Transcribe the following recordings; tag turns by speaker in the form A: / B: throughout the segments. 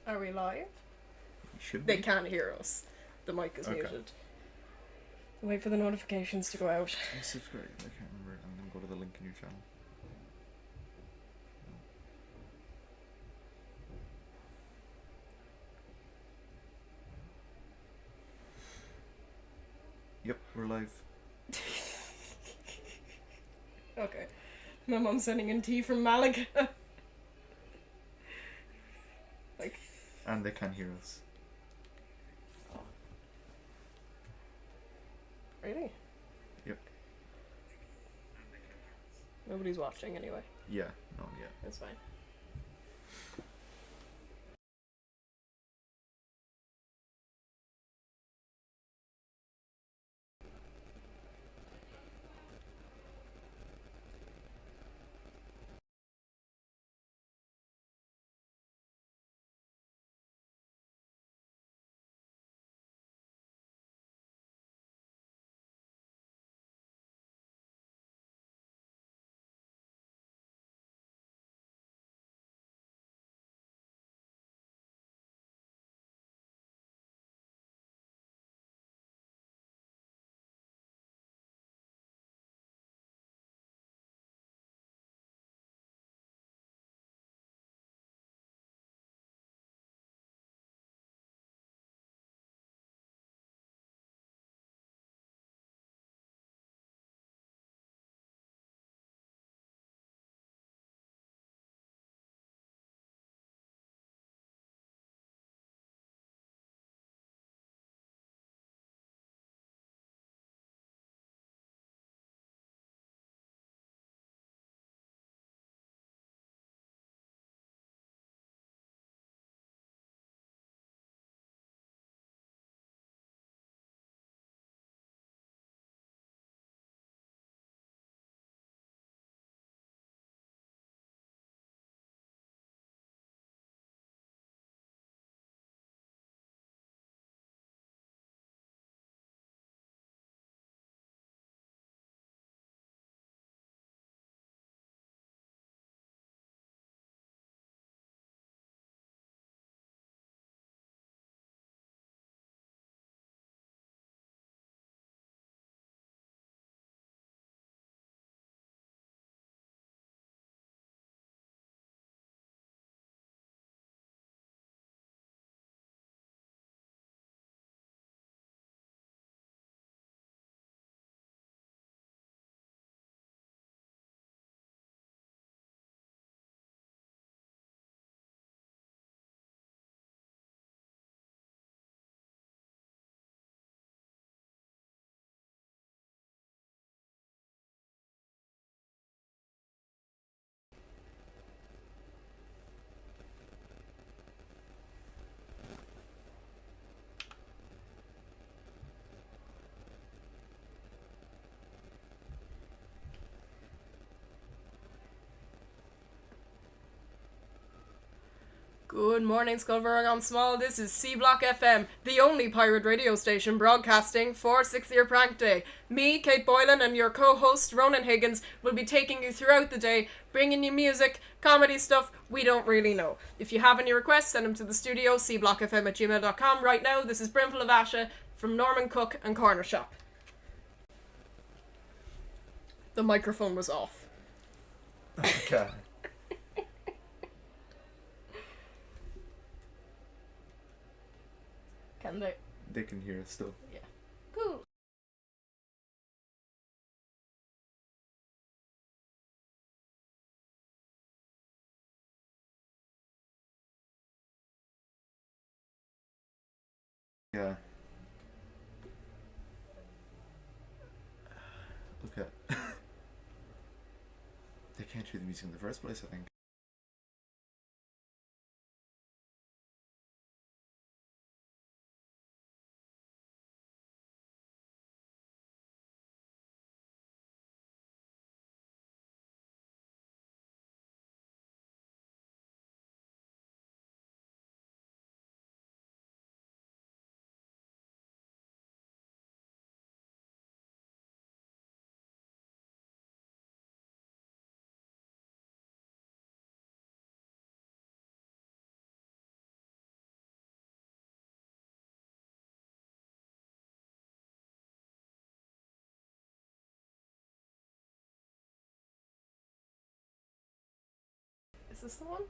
A: Are we live?
B: Should
A: They
B: be.
A: can't hear us. The mic is muted. Wait for the notifications to go out.
B: Subscribe. I can't remember. I'm gonna go to the link in your channel. Yep, we're live.
A: Okay. My mom's sending in tea from Malaga.
B: And they can hear us.
A: Really?
B: Yep.
A: Nobody's watching anyway.
B: Yeah. No. Yeah.
A: That's fine. Good morning, Skullberg on Small. This is C Block FM, the only pirate radio station broadcasting for 6th Year Prank Day. Me, Kate Boylan, and your co-host, Ronan Higgins, will be taking you throughout the day, bringing you music, comedy stuff we don't really know. If you have any requests, send them to the studio, cblockfm@gmail.com. Right now, this is Brimful of Asha from Norman Cook and Corner Shop. The microphone was off.
B: Okay.
A: Can they?
B: They can hear us still.
A: Yeah. Cool.
B: Yeah. Okay. They can't hear the music in the first place, I think.
A: Is this the one?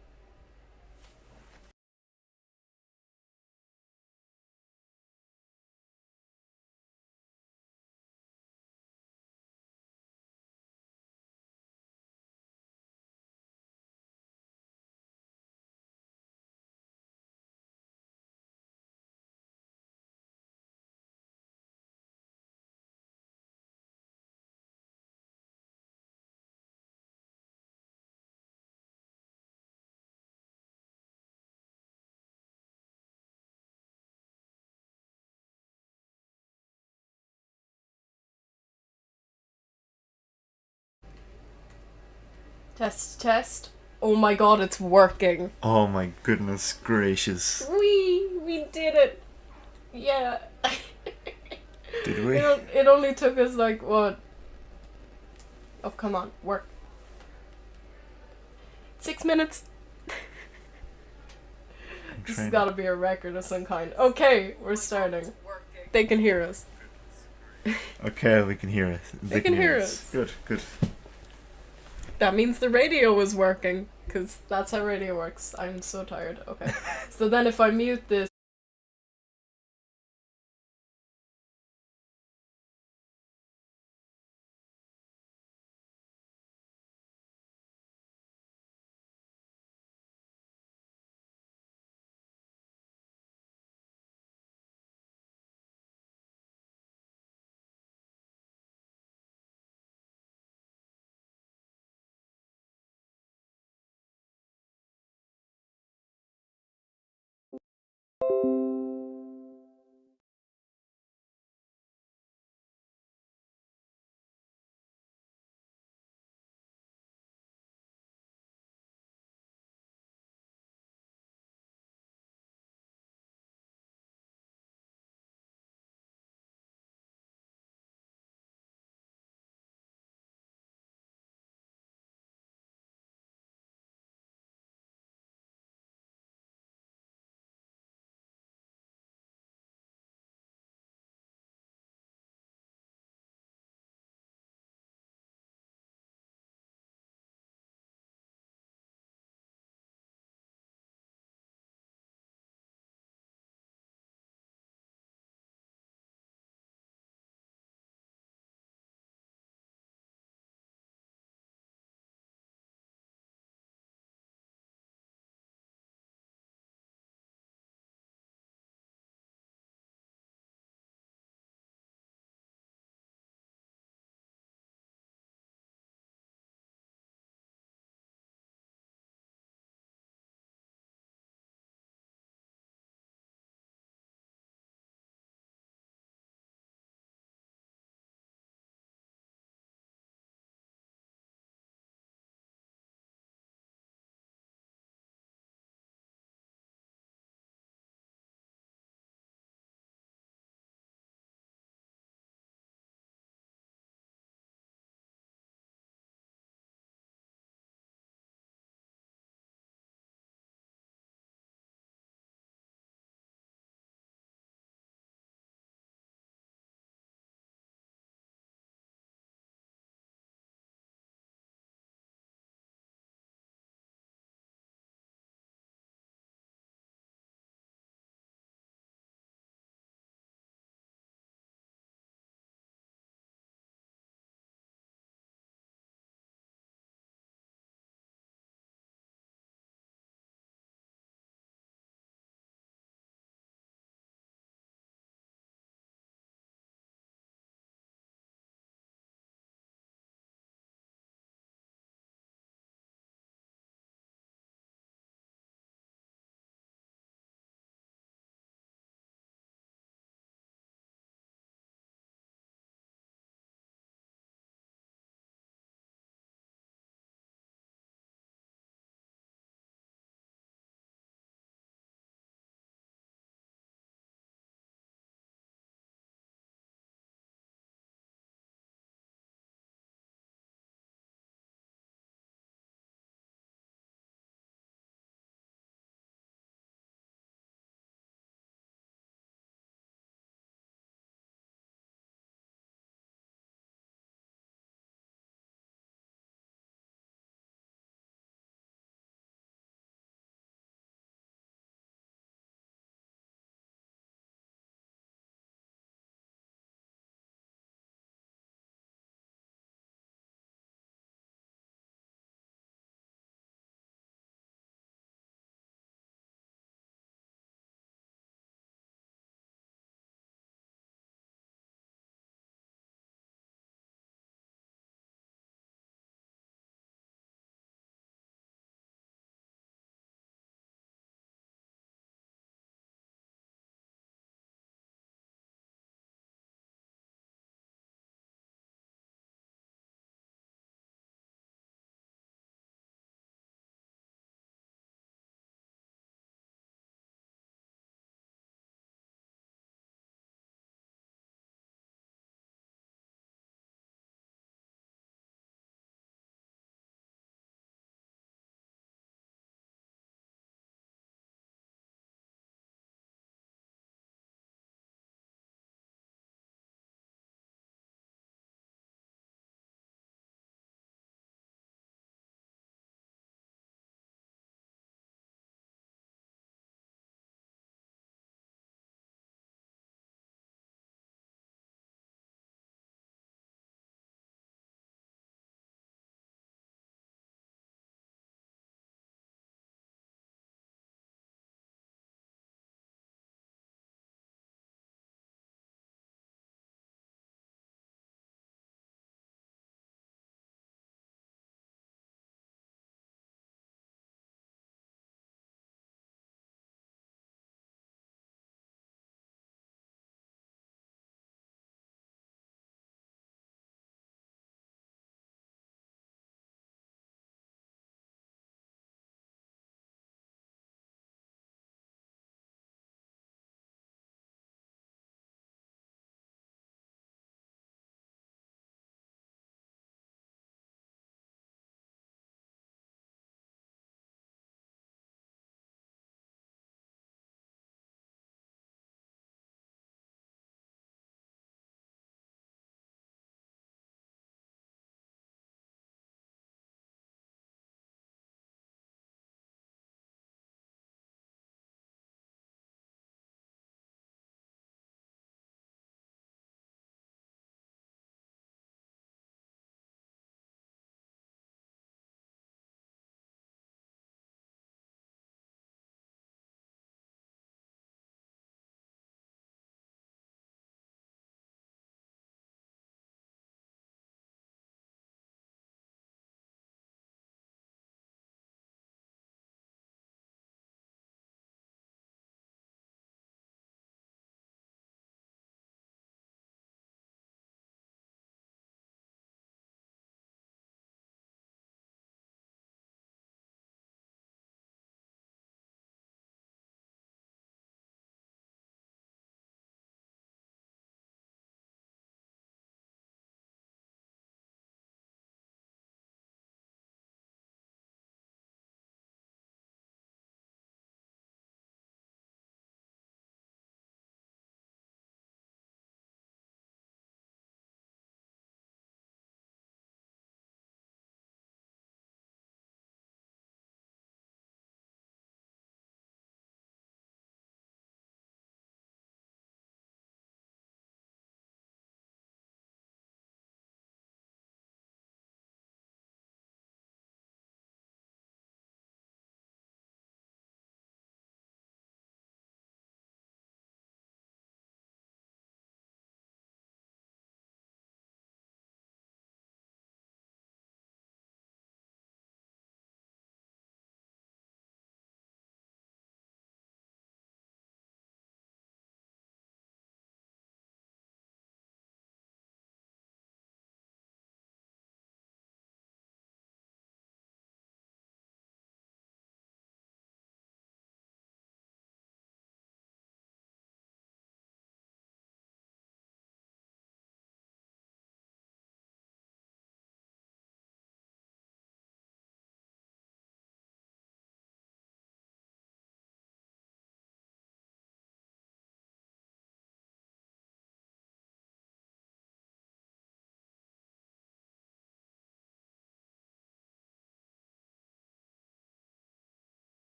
A: Test, test. Oh my god, it's working.
B: Oh my goodness gracious.
A: We did it. Yeah.
B: Did we?
A: It only took us like what? Oh, come on, work. 6 minutes. This has gotta be a record of some kind. Okay, we're starting. They can hear us.
B: Okay, we can hear it.
A: They can hear us.
B: Good, good.
A: That means the radio is working, because that's how radio works. I'm so tired. Okay. So then if I mute this.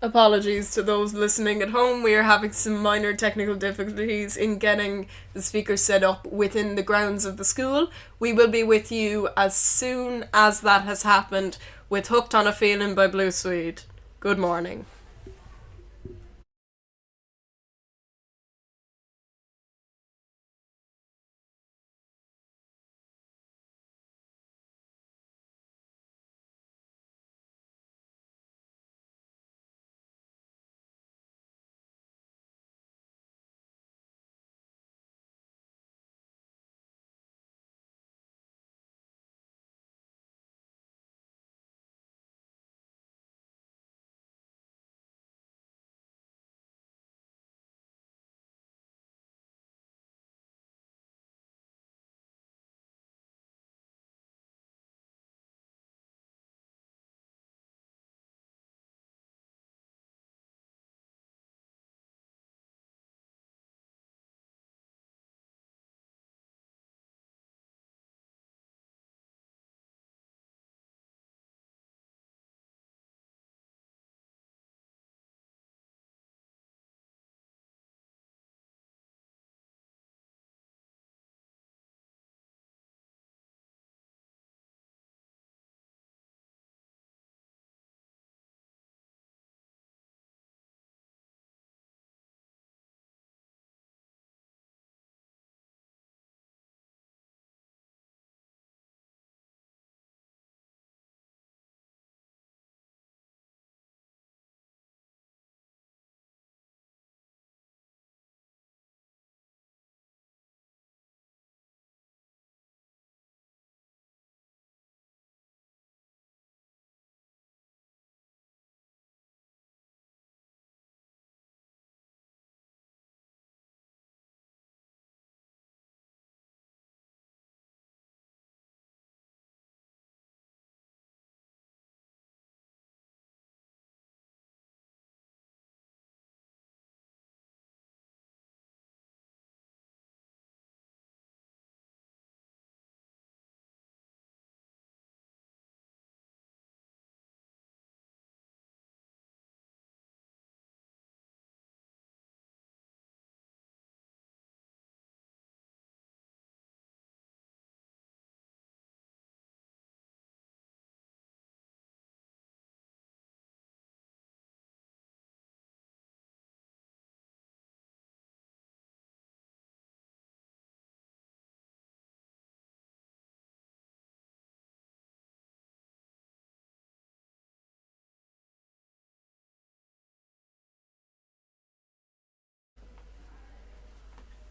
A: Apologies to those listening at home. We are having some minor technical difficulties in getting the speaker set up within the grounds of the school. We will be with you as soon as that has happened with Hooked on a Feeling by Blue Swede. Good morning.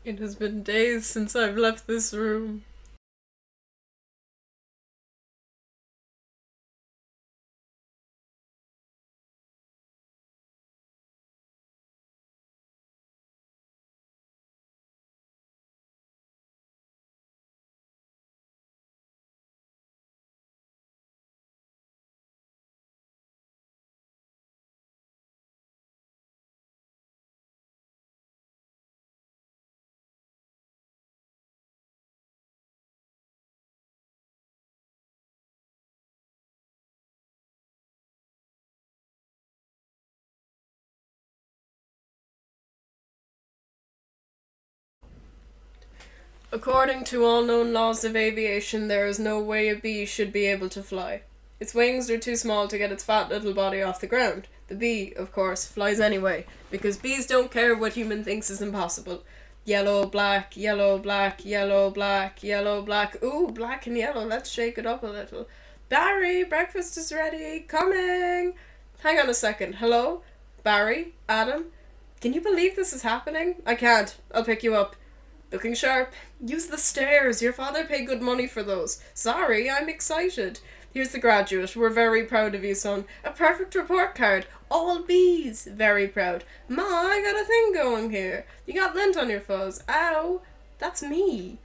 A: It has been days since I've left this room. According to all known laws of aviation, there is no way a bee should be able to fly. Its wings are too small to get its fat little body off the ground. The bee, of course, flies anyway, because bees don't care what human thinks is impossible. Yellow, black, yellow, black, yellow, black, yellow, black. Ooh, black and yellow, let's shake it up a little. Barry, breakfast is ready, coming! Hang on a second, hello? Barry? Adam? Can you believe this is happening? I can't, I'll pick you up. Looking sharp. Use the stairs. Your father paid good money for those. Sorry, I'm excited. Here's the graduate. We're very proud of you, son. A perfect report card. All B's. Very proud. Ma, I got a thing going here. You got lint on your fuzz. Ow. That's me.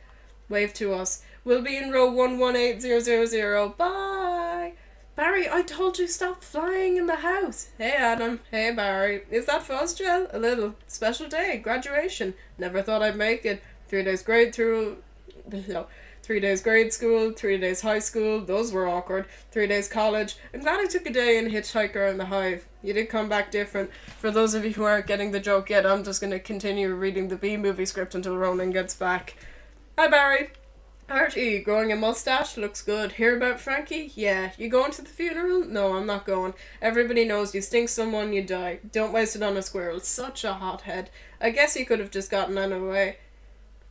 A: Wave to us. We'll be in row 118000. Bye. Barry, I told you stop flying in the house. Hey, Adam. Hey, Barry. Is that fuzz gel? A little. Special day. Graduation. Never thought I'd make it. 3 days grade through... No. 3 days grade school, 3 days high school, those were awkward. 3 days college. I'm glad I took a day in Hitchhiker and the Hive. You did come back different. For those of you who aren't getting the joke yet, I'm just going to continue reading the B movie script until Ronan gets back. Hi, Barry. Archie, growing a mustache? Looks good. Hear about Frankie? Yeah. You going to the funeral? No, I'm not going. Everybody knows you stink someone, you die. Don't waste it on a squirrel. Such a hothead. I guess he could have just gotten out of the way.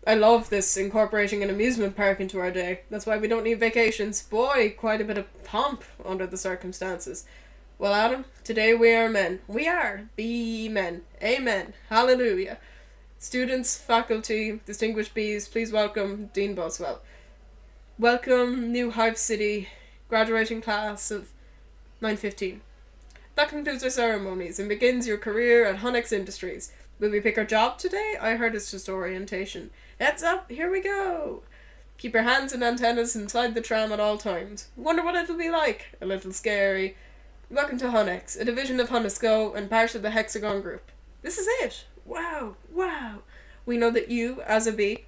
A: I love this incorporating an amusement park into our day. That's why we don't need vacations. Boy, quite a bit of pomp under the circumstances. Well, Adam, today we are men. We are. Be men. Amen. Hallelujah. Students, faculty, distinguished Bs, please welcome Dean Boswell. Welcome, new Hive City, graduating class of 915. That concludes our ceremonies and begins your career at Honex Industries. Will we pick our job today? I heard it's just orientation. Heads up, here we go. Keep your hands and antennas inside the tram at all times. Wonder what it'll be like. A little scary. Welcome to Honex, a division of Honesco and part of the Hexagon Group. This is it. Wow, wow. We know that you, as a bee,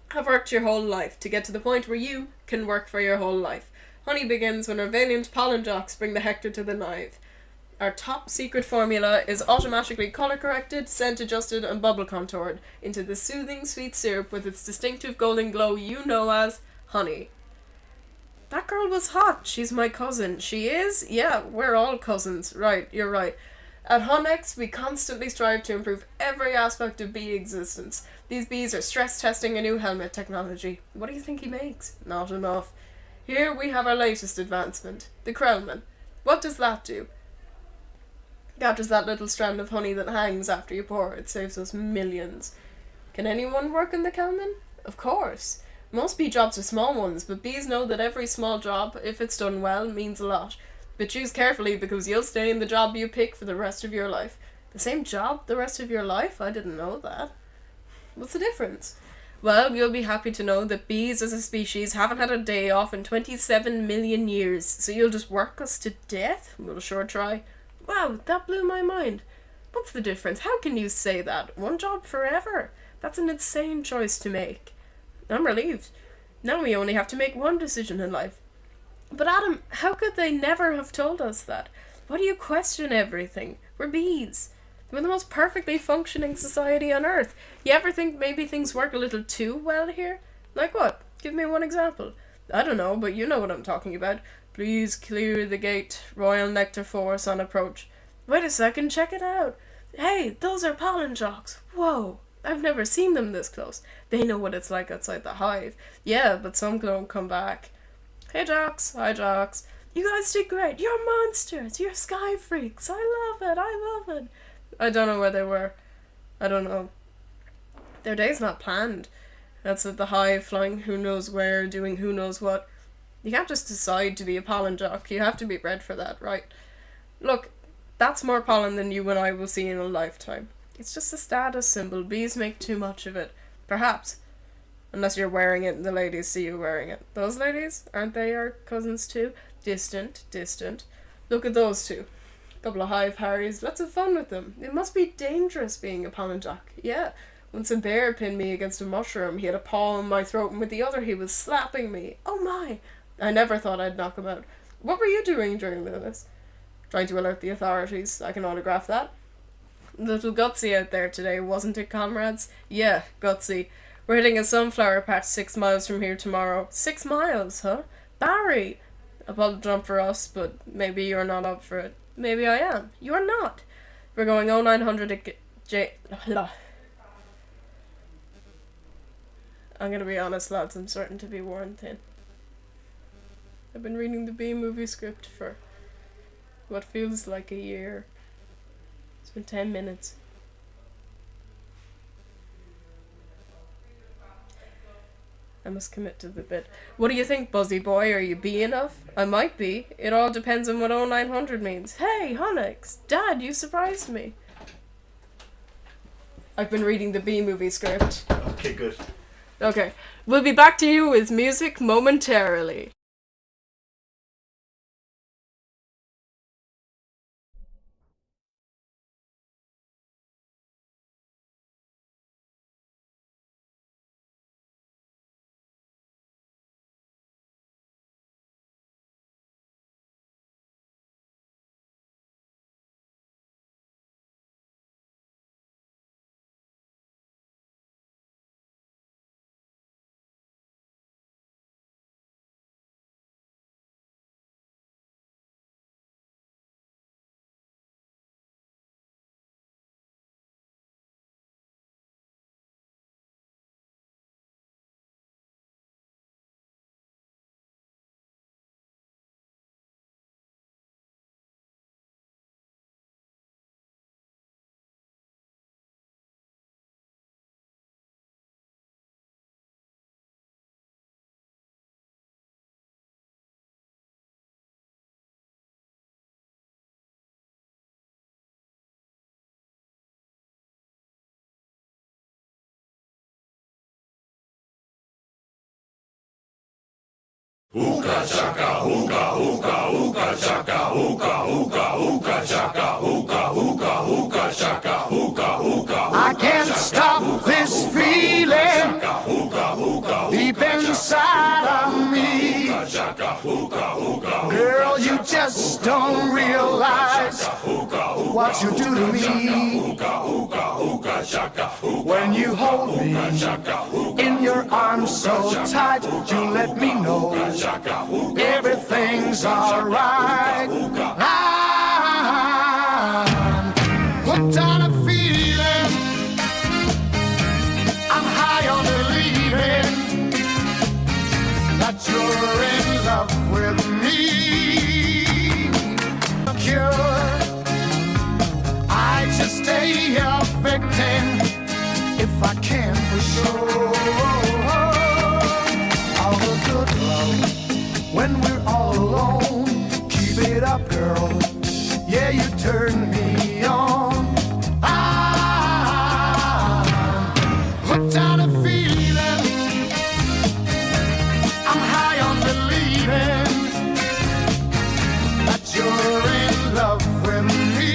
A: have worked your whole life to get to the point where you can work for your whole life. Honey begins when our valiant pollen jocks bring the Hector to the knife. Our top secret formula is automatically colour corrected, scent adjusted, and bubble contoured into the soothing sweet syrup with its distinctive golden glow you know as honey. That girl was hot. She's my cousin. She is? Yeah, we're all cousins. Right, you're right. At Honex, we constantly strive to improve every aspect of bee existence. These bees are stress testing a new helmet technology. What do you think he makes? Not enough. Here we have our latest advancement, the Krellman. What does that do? Captures that little strand of honey that hangs after you pour. It saves us millions. Can anyone work in the Krellman? Of course. Most bee jobs are small ones, but bees know that every small job, if it's done well, means a lot. But choose carefully because you'll stay in the job you pick for the rest of your life. The same job the rest of your life? I didn't know that. What's the difference? Well, you'll be happy to know that bees as a species haven't had a day off in 27 million years, so you'll just work us to death? We'll sure try. Wow, that blew my mind. What's the difference? How can you say that? One job forever? That's an insane choice to make. I'm relieved. Now we only have to make one decision in life. But Adam, how could they never have told us that? Why do you question everything? We're bees. We're the most perfectly functioning society on Earth. You ever think maybe things work a little too well here? Like what? Give me one example. I don't know, but you know what I'm talking about. Please clear the gate. Royal Nectar Force on approach. Wait a second, check it out. Hey, those are pollen jocks. Whoa. I've never seen them this close. They know what it's like outside the hive. Yeah, but some don't come back. Hey jocks, hi jocks. You guys did great. You're monsters. You're sky freaks. I love it. I love it. I don't know where they were. I don't know. Their day's not planned. That's at the hive, flying who knows where, doing who knows what. You can't just decide to be a pollen jock. You have to be bred for that, right? Look, that's more pollen than you and I will see in a lifetime. It's just a status symbol. Bees make too much of it. Perhaps. Unless you're wearing it and the ladies see you wearing it. Those ladies, aren't they our cousins too? Distant, distant. Look at those two. Couple of hive harries. Let's have fun with them. It must be dangerous being a pollen jock. Yeah. Once a bear pinned me against a mushroom. He had a paw on my throat and with the other he was slapping me. Oh my. I never thought I'd knock him out. What were you doing during this? Trying to alert the authorities. I can autograph that. Little gutsy out there today, wasn't it, comrades? Yeah, gutsy. We're hitting a sunflower patch 6 miles from here tomorrow. 6 miles, huh? Barry! A bold jump for us, but maybe you're not up for it. Maybe I am. You're not. We're going 0900 at I'm gonna be honest, lads, I'm starting to be worn thin. I've been reading the B movie script for what feels like a year. It's been 10 minutes. I must commit to the bit. What do you think, Buzzy boy? Are you bee enough? I might be. It all depends on what 0900 means. Hey, Honex! Dad, you surprised me. I've been reading the B movie script.
B: Okay, good.
A: Okay. We'll be back to you with music momentarily.
C: Hookah chaka, hookah, hookah, hookah chaka, hookah, hookah, hookah chaka, hookah, hookah, hookah chaka, hookah, hookah.
D: I can't stop this feeling deep inside of me. Girl, you just don't realize what you do to me. When you hold me in your arms so tight, you let me know everything's alright. I'm hooked on a feeling, I'm high on believing that you're in love with me. Cure, I just stay a victim if I can for sure. All the good love when we're all alone. Keep it up, girl. Yeah, you turn me on. I'm hooked on a feeling, I'm high on believing that you're in love with me.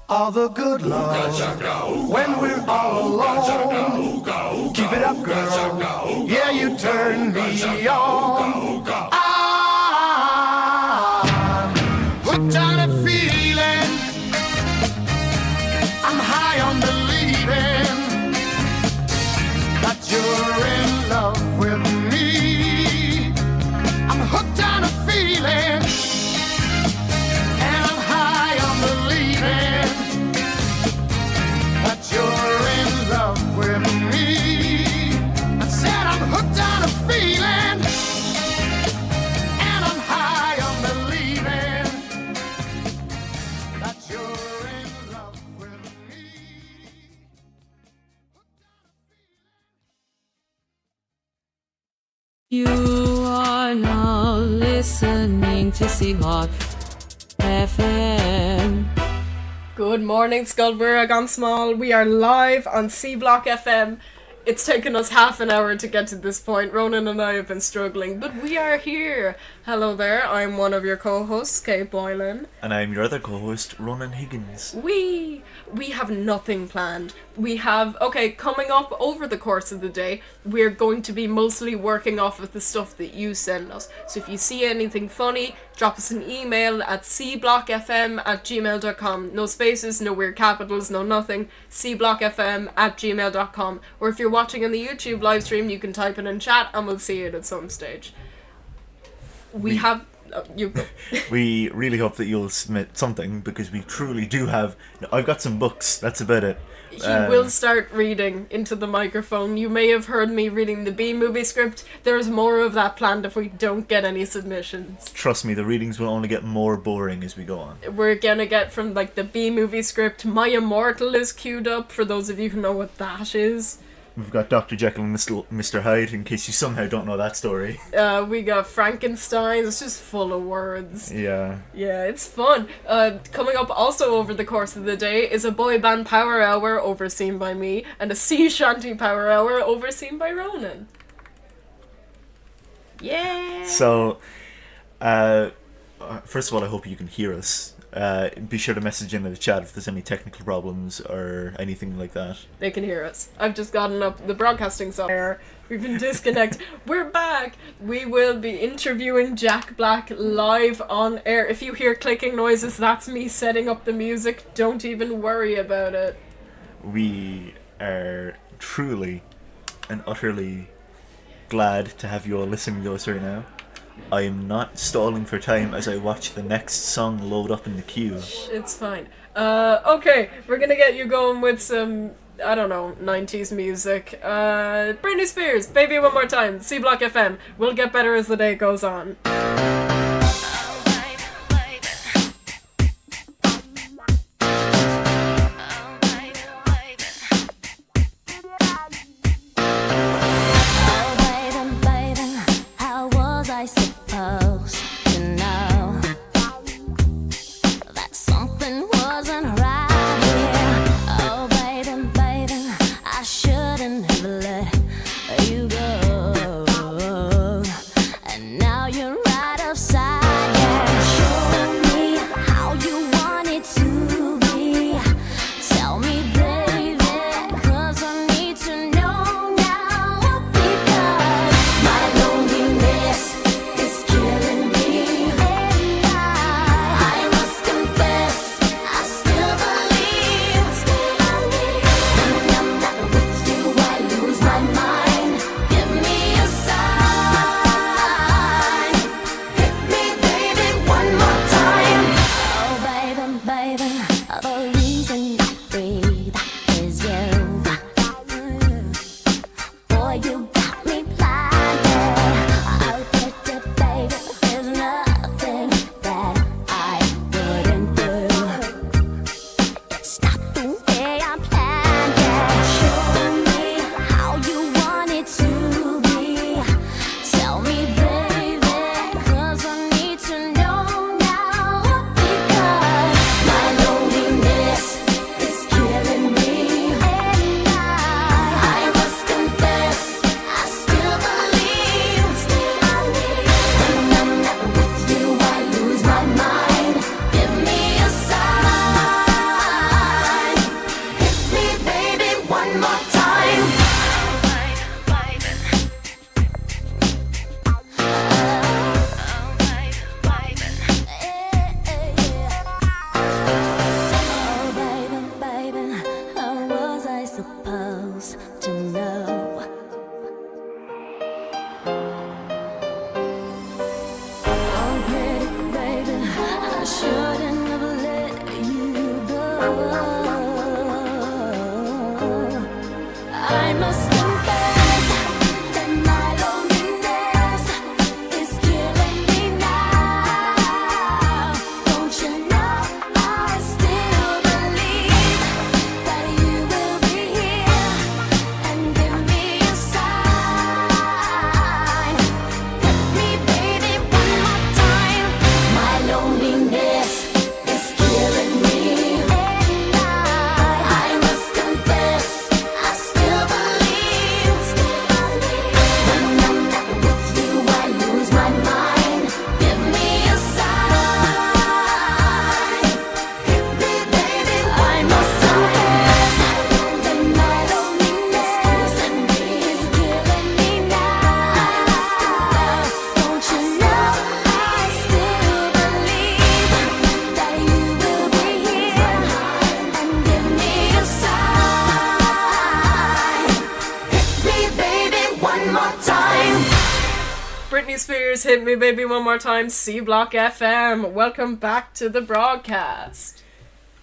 D: All the good love when we're all alone. Keep it up, girl. Yeah, you turn me on. I'm hooked on a feeling, I'm high on believing that you're in love with me. I'm hooked on a feeling, and I'm high on believing that you're in love with me. I said I'm hooked on a feeling, and I'm high on believing that you're in love with me.
E: You are now listening to C-Block FM.
A: Good morning, Skullborough gone small. We are live on C Block FM. It's taken us half an hour to get to this point. Ronan and I have been struggling, but we are here. Hello there, I'm one of your co-hosts, Kate Boylan.
B: And I'm your other co-host, Ronan Higgins.
A: We have nothing planned. Coming up over the course of the day, we're going to be mostly working off of the stuff that you send us. So if you see anything funny, drop us an email at cblockfm@gmail.com. No spaces, no weird capitals, no nothing. cblockfm@gmail.com. Or if you're watching on the YouTube live stream, you can type it in chat and we'll see it at some stage. We
B: really hope that you'll submit something, because we truly do have... I've got some books, that's about it.
A: He will start reading into the microphone. You may have heard me reading the B-movie script. There's more of that planned if we don't get any submissions.
B: Trust me, the readings will only get more boring as we go on.
A: We're gonna get from the B-movie script. My Immortal is queued up, for those of you who know what that is.
B: We've got Dr. Jekyll and Mr. Hyde, in case you somehow don't know that story.
A: We got Frankenstein. It's just full of words.
B: Yeah.
A: Yeah, it's fun. Coming up also over the course of the day is a boy band power hour overseen by me, and a sea shanty power hour overseen by Ronan. Yeah.
B: So, first of all, I hope you can hear us. Be sure to message in the chat if there's any technical problems or anything like that.
A: They can hear us. I've just gotten up the broadcasting software. We've been disconnected. We're back. We will be interviewing Jack Black live on air. If you hear clicking noises, that's me setting up the music. Don't even worry about it.
B: We are truly and utterly glad to have you all listening to us right now. I am not stalling for time as I watch the next song load up in the queue.
A: It's fine. Okay, we're gonna get you going with some, I don't know, 90s music. Britney Spears, Baby One More Time, C Block FM. We'll get better as the day goes on.
F: supposed to know? Oh, pretty baby, I shouldn't have let you go. I must confess that my loneliness is killing me now. Don't you know I still believe that you will be here and give me a sign. Hit me, baby, one more time. My loneliness is killing me, and I must confess I still believe. When I'm not with you, I lose my mind. Give me a sign. Hit me, baby, I must confess that my loneliness is killing me now. Don't you know I still believe that you will be here and give me a sign. Hit me, baby, one more time.
A: Britney Spears, Hit Me Baby One More Time, C Block FM. Welcome back to the broadcast.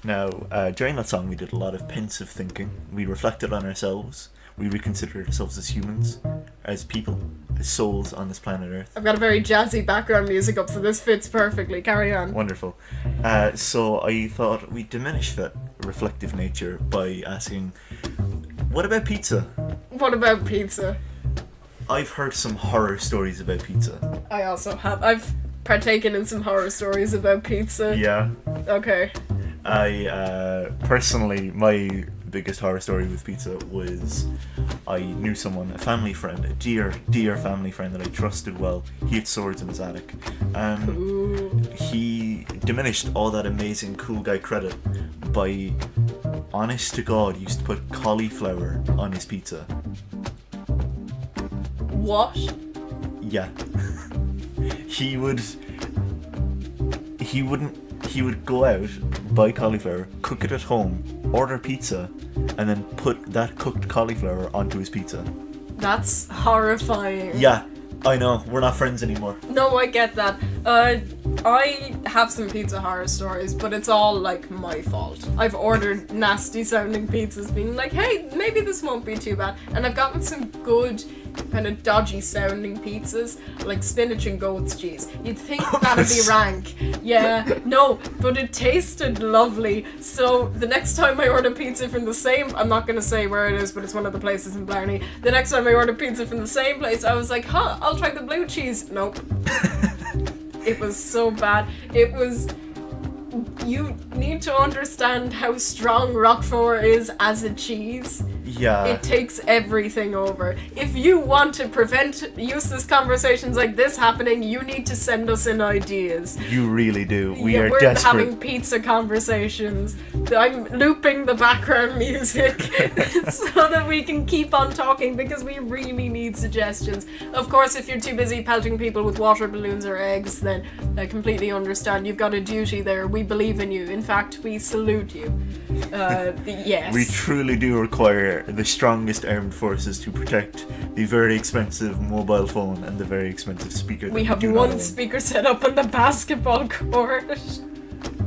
B: Now, during that song, we did a lot of pensive thinking. We reflected on ourselves. We reconsidered ourselves as humans, as people, as souls on this planet Earth.
A: I've got a very jazzy background music up, so this fits perfectly. Carry on.
B: Wonderful. So I thought we'd diminish that reflective nature by asking, what about pizza?
A: What about pizza?
B: I've heard some horror stories about pizza.
A: I also have. I've partaken in some horror stories about pizza.
B: Yeah.
A: Okay.
B: I personally, my biggest horror story with pizza was I knew someone, a family friend, a dear family friend that I trusted well. He had swords in his attic. He diminished all that amazing cool guy credit by, honest to God, used to put cauliflower on his pizza.
A: What?
B: Yeah. He would go out, buy cauliflower, cook it at home, order pizza, and then put that cooked cauliflower onto his pizza.
A: That's horrifying.
B: Yeah, I know, we're not friends anymore.
A: No, I get that. I have some pizza horror stories, but it's all like my fault. I've ordered nasty sounding pizzas being like, hey, maybe this won't be too bad. And I've gotten some good kind of dodgy sounding pizzas, like spinach and goat's cheese. You'd think that'd be rank. Yeah, no, but it tasted lovely. So the next time I order pizza from the same, I'm not gonna say where it is, but it's one of the places in Blarney. The next time I order pizza from the same place, I was like, I'll try the blue cheese. Nope. It was so bad. It was... You need to understand how strong Roquefort is as a cheese.
B: Yeah.
A: It takes everything over. If you want to prevent useless conversations like this happening, you need to send us in ideas.
B: You really do. We're
A: We're
B: desperate.
A: having pizza conversations. I'm looping the background music so that we can keep on talking because we really need suggestions. Of course, if you're too busy pelting people with water balloons or eggs, then I completely understand. You've got a duty there. We believe in you. In fact, we salute you. Yes.
B: We truly do require the strongest armed forces to protect the very expensive mobile phone and the very expensive speaker that
A: We have
B: do not
A: one
B: own.
A: speaker set up on the basketball court.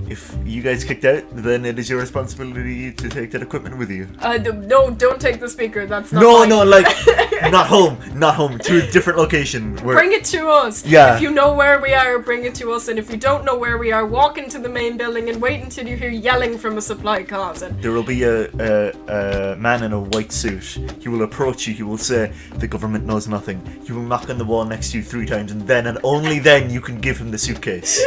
B: If you guys kicked out, then it is your responsibility to take that equipment with you.
A: No, don't take the speaker. That's not
B: No,
A: mine.
B: no, like, not home, to a different location. Where
A: Bring it to us.
B: Yeah.
A: If you know where we are, bring it to us. And if you don't know where we are, walk into the main building and wait until you hear yelling from a supply closet.
B: there will be a man in a white suit. He will approach you, he will say, the government knows nothing. He will knock on the wall next to you 3 times, and then and only then you can give him the suitcase.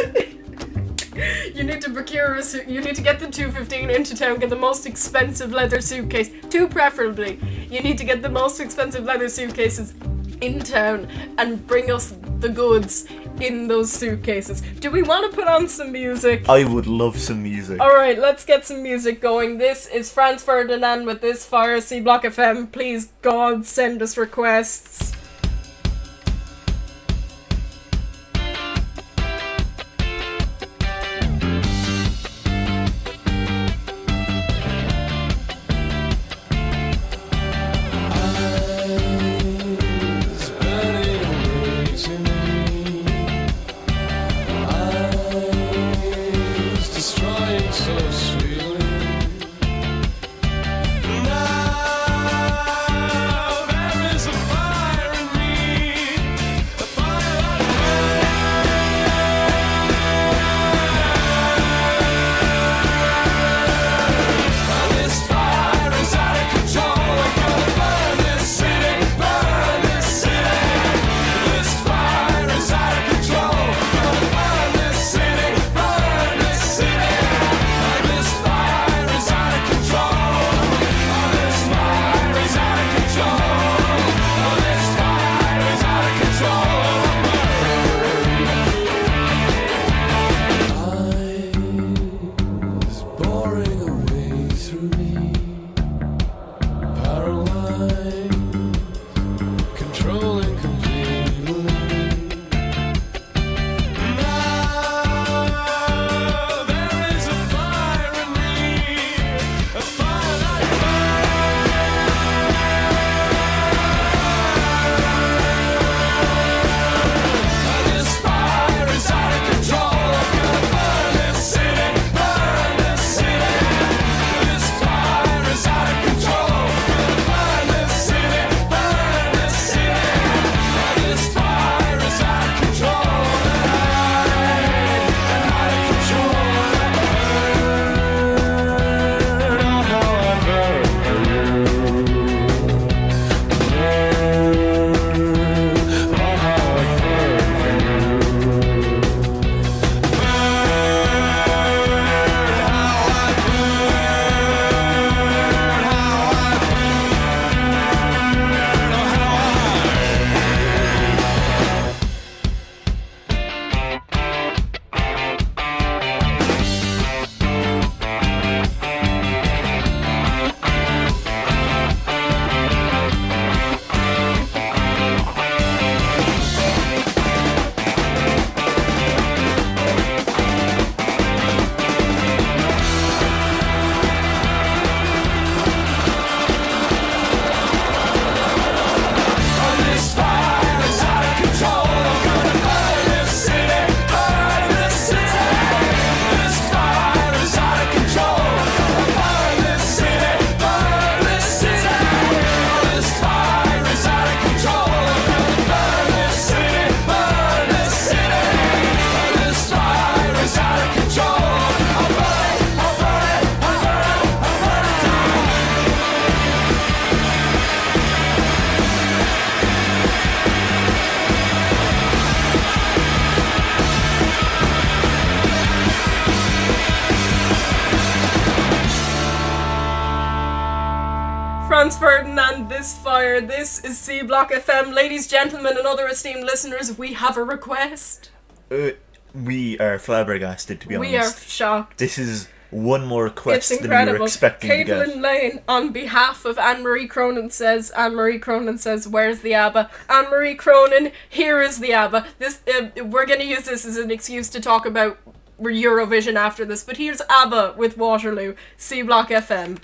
A: You need to procure you need to get the 215 into town, get the most expensive leather suitcase, 2 preferably. You need to get the most expensive leather suitcases in town and bring us the goods in those suitcases. Do we want to put on some music?
B: I would love some music.
A: Alright, let's get some music going. This is Franz Ferdinand with This Fire, C Block FM. Please, God, send us requests. Franz Ferdinand, This Fire. This is C Block FM. Ladies, gentlemen, and other esteemed listeners, we have a request.
B: We are flabbergasted, to be honest.
A: We are shocked.
B: This is one more request
A: It's
B: than we
A: incredible.
B: were expecting to get.
A: Caitlin Lane, on behalf of Anne-Marie Cronin says, where's the ABBA? Anne-Marie Cronin, here is the ABBA. This, we're going to use this as an excuse to talk about Eurovision after this, but here's ABBA with Waterloo, C Block FM.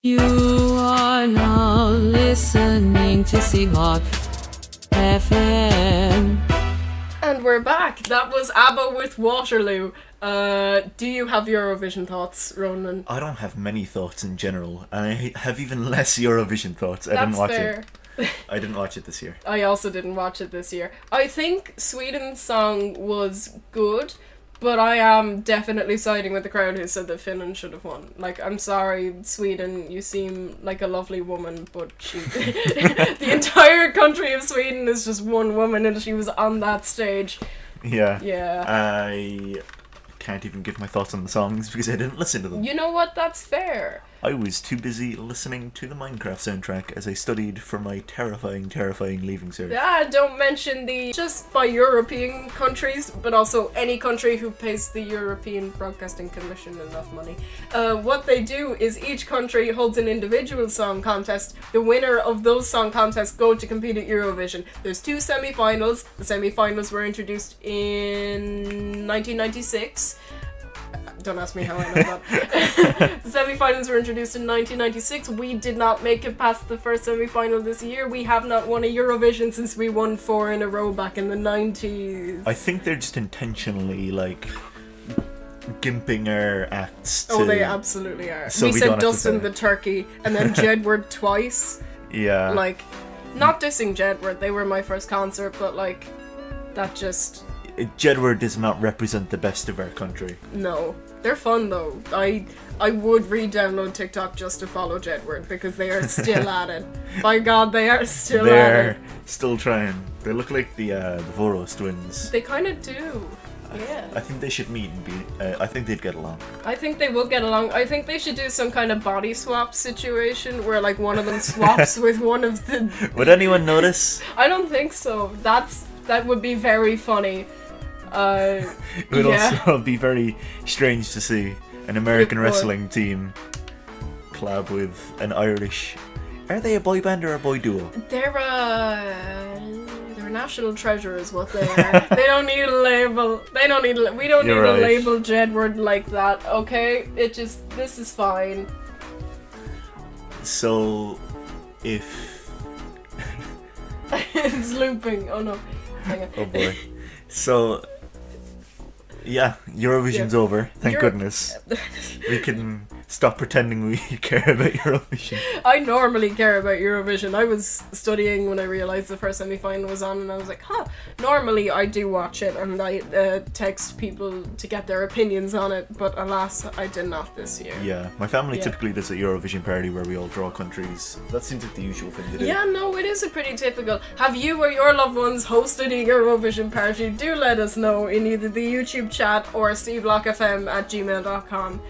E: You are now listening to C-Block FM.
A: And we're back. That was ABBA with Waterloo. Do you have Eurovision thoughts, Ronan?
B: I don't have many thoughts in general, and I have even less Eurovision thoughts. I
A: That's
B: didn't watch
A: fair.
B: it. I didn't watch it this year.
A: I also didn't watch it this year. I think Sweden's song was good, but I am definitely siding with the crowd who said that Finland should have won. Like, I'm sorry, Sweden, you seem like a lovely woman, but she... the entire country of Sweden is just one woman, and she was on that stage.
B: Yeah.
A: Yeah.
B: I can't even give my thoughts on the songs because I didn't listen to them.
A: You know what? That's fair.
B: I was too busy listening to the Minecraft soundtrack as I studied for my terrifying leaving cert.
A: Yeah, don't mention the... just by European countries, but also any country who pays the European Broadcasting Commission enough money. What they do is each country holds an individual song contest. The winner of those song contests go to compete at Eurovision. There's 2 semi-finals. The semi-finals were introduced in 1996. Don't ask me how I know that. The semi-finals were introduced in 1996. We did not make it past the first semi-final this year. We have not won a Eurovision since we won 4 in a row back in the 90s.
B: I think they're just intentionally, like, gimping our acts to...
A: Oh, they absolutely are.
B: So
A: we
B: we
A: said
B: don't have to
A: Dustin
B: say
A: the
B: it.
A: Turkey and then Jedward twice.
B: Yeah.
A: Like, not dissing Jedward, they were my first concert, but like, that just...
B: Jedward does not represent the best of our country.
A: No, they're fun though. I would re-download TikTok just to follow Jedward because they are still at it. By God, they are still at
B: They're
A: it.
B: still trying. They look like the Voros twins.
A: They kind of do. Yeah.
B: I think they should meet and be. I think they'd get along.
A: I think they will get along. I think they should do some kind of body swap situation where like one of them swaps with one of the.
B: Would anyone notice?
A: I don't think so. That would be very funny.
B: It would also be very strange to see an American
A: It would.
B: wrestling team collab with an Irish. Are they a boy band or a boy duo?
A: They're national treasure is what they are. They don't need a label. We don't need
B: You're
A: to
B: right.
A: label Jedward like that, okay? This is fine.
B: So, if
A: It's looping. Oh no. Hang on.
B: oh boy, so yeah, Eurovision's
A: Yeah.
B: over. Thank
A: Euro-
B: goodness. We can stop pretending we care about Eurovision.
A: I normally care about Eurovision. I was studying when I realised the first semi-final was on, and I was like, huh. Normally I do watch it, and I text people to get their opinions on it, but alas, I did not this year.
B: Yeah, my family
A: Yeah.
B: typically does a Eurovision party where we all draw countries. That seems like the usual thing to do.
A: Yeah, no, it is a pretty typical. Have you or your loved ones hosted a Eurovision party? Do let us know in either the YouTube chat or cblockfm@gmail.com.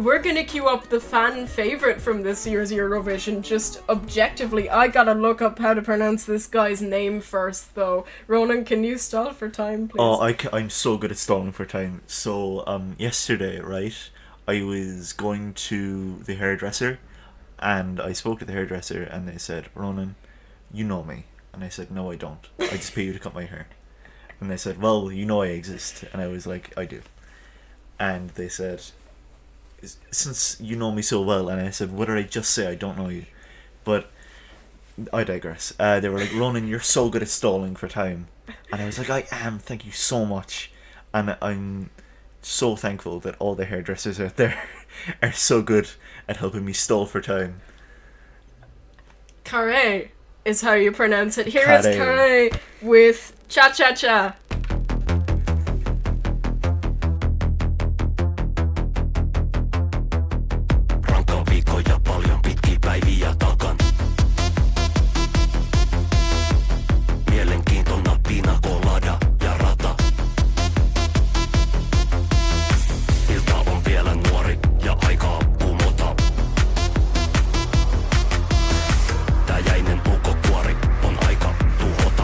A: We're gonna queue up the fan favorite from this year's Eurovision. Just objectively, I gotta look up how to pronounce this guy's name first, though. Ronan, can you stall for time, please?
B: Oh, I'm so good at stalling for time. So, yesterday, right, I was going to the hairdresser, and I spoke to the hairdresser, and they said, Ronan, you know me. And I said, no, I don't. I just pay you to cut my hair. And they said, well, you know I exist. And I was like, I do. And they said, since you know me so well, and I said, what did I just say? I don't know you. But I digress. They were like, Ronan, you're so good at stalling for time. And I was like, I am, thank you so much. And I'm so thankful that all the hairdressers out there are so good at helping me stall for time.
A: Carré is how you pronounce it. Here is
B: Carré.
A: Carré with Cha Cha Cha.
C: Rankka viikko ja paljon pitkiä päiviä takan. Mielenkiintona pina colada ja rata. Ilta on vielä nuori ja aikaa kumota. Tää jäinen pukokuori on aika tuhota.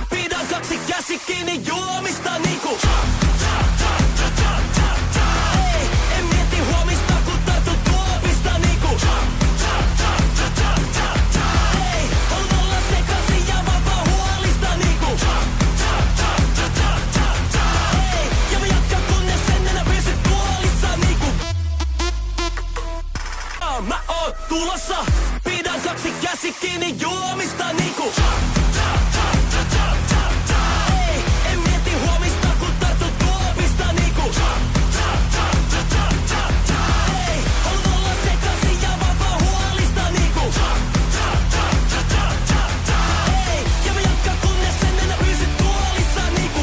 C: Pidän kaksi käsi kiinni juomista niinku. Ei, en mieti huomista kun tartu tuopista niinku. Ei, on olla sekaisin ja vapaa huolista niinku. Ei, ja mä jatkan kunnes en enää pysy tuolissa niinku. Mä oon tulossa, pidän kaksi käsi kiinni juomista niinku. Ei, en mieti huomista kun tartu tuopista niinku. Ei, on olla sekaisin ja vapaa huolista niinku. Ei, ja mä jatkan kunnes en enää pysy tuolissa niinku.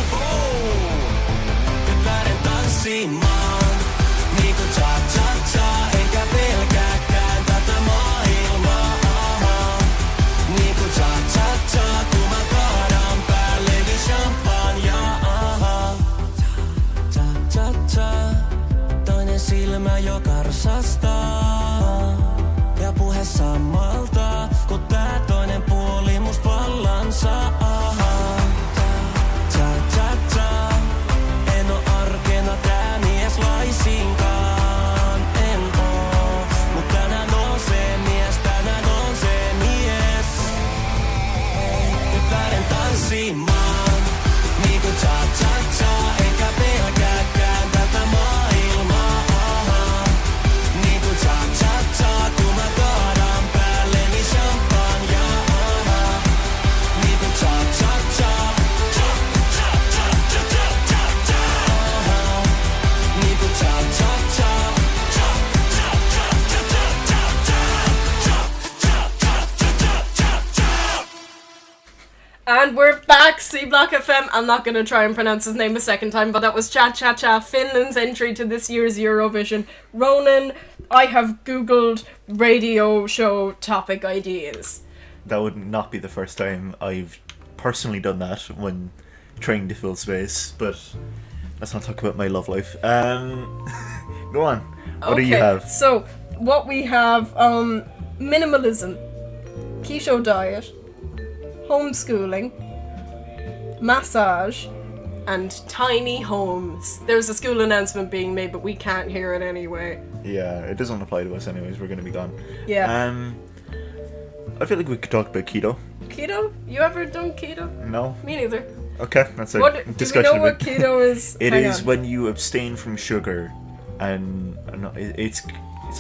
C: Nyt lähden tanssimaan niinku cha-cha-cha, enkä pelkääkään tätä maailmaa. Niinku cha-cha-cha, kun mä kaadan päälleni champagnea. Cha-cha-cha, toinen silmä jo karsastaa. Ja puhe samalta, kun tää toinen puoli must vallan saa. Cha-cha-cha, en oo arkena tää mies laisinkaan. En oo, mut tänään on se mies, tänään on se mies. Nyt lähden tanssimaan, niinku cha-cha-cha, enkä pelkääkään tätä maailmaa. Niinku cha-cha-cha, kun mä kaadan päälleni champagnea. Niinku cha-cha-cha.
A: And we're back, C Block FM. I'm not going to try and pronounce his name a second time, but that was Cha Cha Cha, Finland's entry to this year's Eurovision. Ronan, I have Googled radio show topic ideas.
B: That would not be the first time I've personally done that when trying to fill space, but let's not talk about my love life. Go on. What do you have?
A: So, what we have, minimalism, keto diet, homeschooling, massage, and tiny homes. There's a school announcement being made, but we can't hear it anyway.
B: Yeah, it doesn't apply to us anyways. We're going to be gone.
A: Yeah.
B: I feel like we could talk about keto.
A: Keto? You ever done keto?
B: No?
A: Me neither.
B: Okay, that's a
A: What,
B: discussion.
A: do we know
B: about
A: what keto is?
B: It
A: Hang
B: is
A: on.
B: when you abstain from sugar, and it's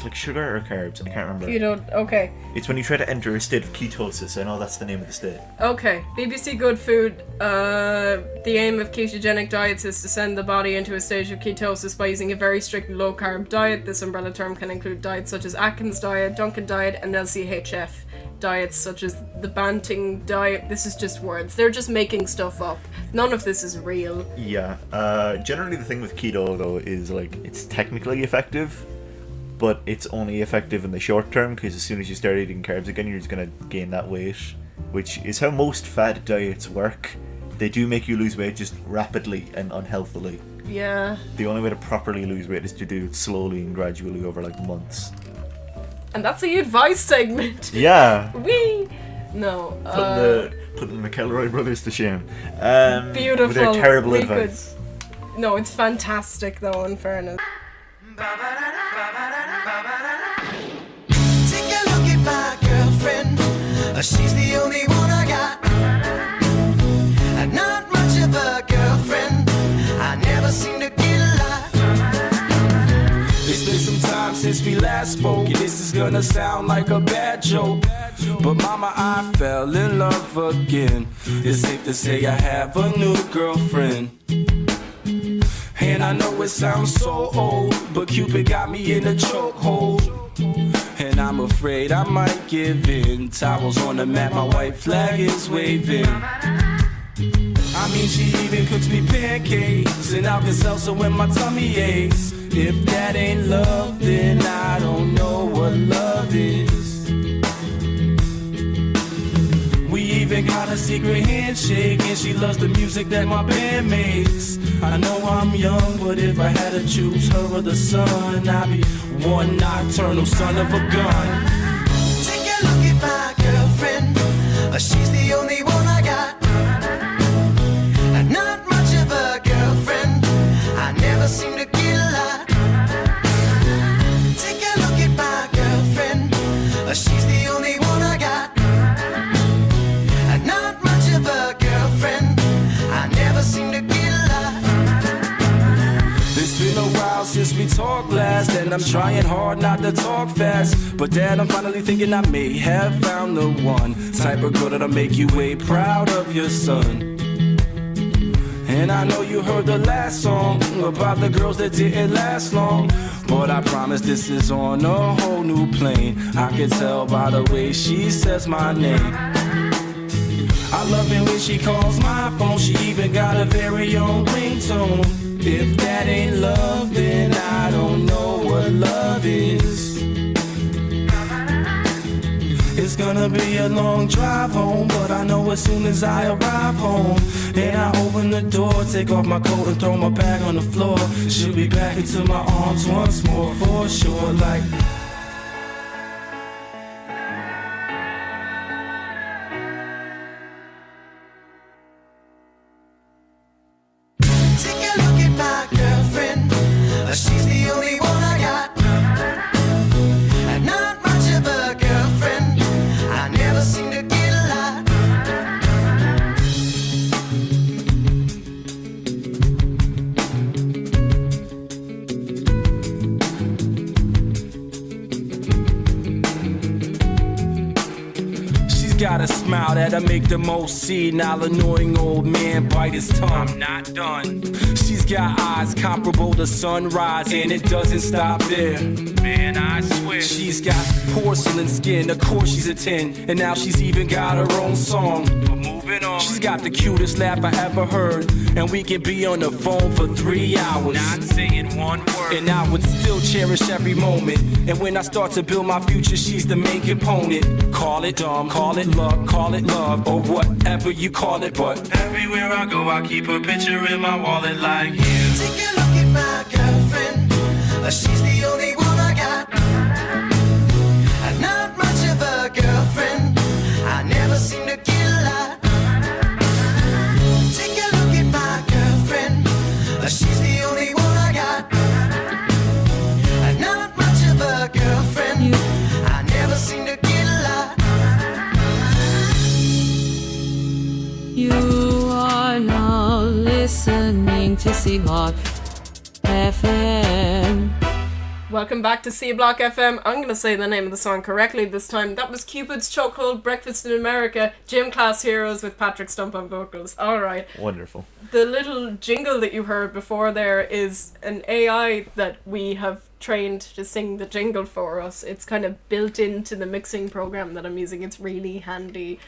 B: like sugar or carbs. I can't remember.
A: Keto, okay.
B: It's when you try to enter a state of ketosis. I know that's the name of the state.
A: Okay, BBC Good Food. The aim of ketogenic diets is to send the body into a stage of ketosis by using a very strict low-carb diet. This umbrella term can include diets such as Atkins diet, Dunkin' diet, and LCHF diets such as the Banting diet. This is just words. They're just making stuff up. None of this is real.
B: Yeah. Generally, the thing with keto though is like it's technically effective, but it's only effective in the short term because as soon as you start eating carbs again, you're just gonna gain that weight, which is how most fad diets work. They do make you lose weight just rapidly and unhealthily.
A: Yeah.
B: The only way to properly lose weight is to do it slowly and gradually over like months.
A: And that's the advice segment.
B: Yeah.
A: Wee! No.
B: Putting the McElroy brothers to shame.
A: Beautiful.
B: With their terrible
A: We
B: advice.
A: No, it's fantastic though, in fairness.
C: Take a look at my girlfriend. She's the only one I got. Not much of a girlfriend. I never seem to get a lot.
G: It's been some time since we last spoke, and this is gonna sound like a bad joke. But mama, I fell in love again. It's safe to say I have a new girlfriend. And I know it sounds so old, but Cupid got me in a chokehold. And I'm afraid I might give in. Towels on the mat, my white flag is waving. I mean, she even cooks me pancakes and Alka-Seltzer when my tummy aches. If that ain't love, then I don't know what love is. We even got a secret handshake, and she loves the music that my band makes. I know I'm young, but if I had to choose her or the sun, I'd be one nocturnal son of a gun.
C: Take a look at my girlfriend. She's the only one I got. Not much of a girlfriend. I never seem to get a lot. Take a look at my girlfriend. She's the only one I got. Not much of a girlfriend. I never seem to get a lot.
G: It's been a while since we talked last, and I'm trying hard not to talk fast. But Dad, I'm finally thinking I may have found the one type of girl that'll make you way proud of your son. And I know you heard the last song about the girls that didn't last long, but I promise this is on a whole new plane. I can tell by the way she says my name. I love it when she calls my phone. She even got a very own ringtone. If that ain't love, then I don't know what love is. It's gonna be a long drive home, but I know as soon as I arrive home and I open the door, take off my coat and throw my bag on the floor, she'll be back into my arms once more for sure. Like
C: Take a look at my girlfriend. She's the only one I got. Not much of a girlfriend. I never seem to get a lot.
G: she's got a smile that'll make the most senile, annoying old man bite his tongue. I'm not done. She's got eyes comparable to sunrise, and it doesn't stop there. Man, I swear. She's got porcelain skin, of course she's a 10, and now she's even got her own song. But moving She's got the cutest laugh I ever heard, and we can be on the phone for 3 hours. Not saying one word. And I would still cherish every moment. And when I start to build my future, she's the main component. Call it dumb, call it luck, call it love, or whatever you call it. But everywhere I go, I keep a picture in my wallet like you.
C: Take a look at my girlfriend. She's the only one I got. I'm not much of a girlfriend. I never seem to get a lot. Take a look at my girlfriend. She's the only one I got. I'm not much of a girlfriend. I never seem to get a lot.
E: You are now listening to C Block FM.
A: Welcome back to C Block FM. I'm going to say the name of the song correctly this time. That was Cupid's Chokehold, Breakfast in America, Gym Class Heroes with Patrick Stump on vocals. Alright.
B: Wonderful.
A: The little jingle that you heard before there is an AI that we have trained to sing the jingle for us. It's kind of built into the mixing program that I'm using. It's really handy.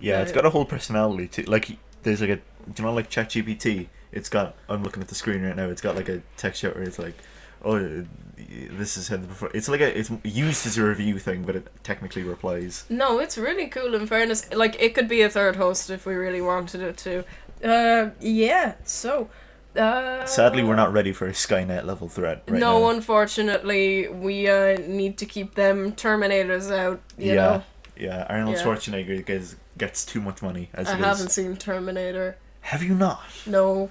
B: Yeah, it's got a whole personality too. Like, there's like a, do you know, like ChatGPT? It's got, I'm looking at the screen right now, it's got like a text out where it's like, oh, this is how the before. It's like it's used as a review thing, but it technically replies.
A: No, it's really cool in fairness. Like, it could be a third host if we really wanted it to. Yeah, so...
B: Sadly, we're not ready for a Skynet level threat right
A: no,
B: now.
A: Unfortunately, we need to keep them Terminators out, you know.
B: Yeah, Arnold
A: Yeah.
B: Schwarzenegger gets too much money as
A: I
B: it is.
A: haven't seen Terminator.
B: Have you not?
A: No.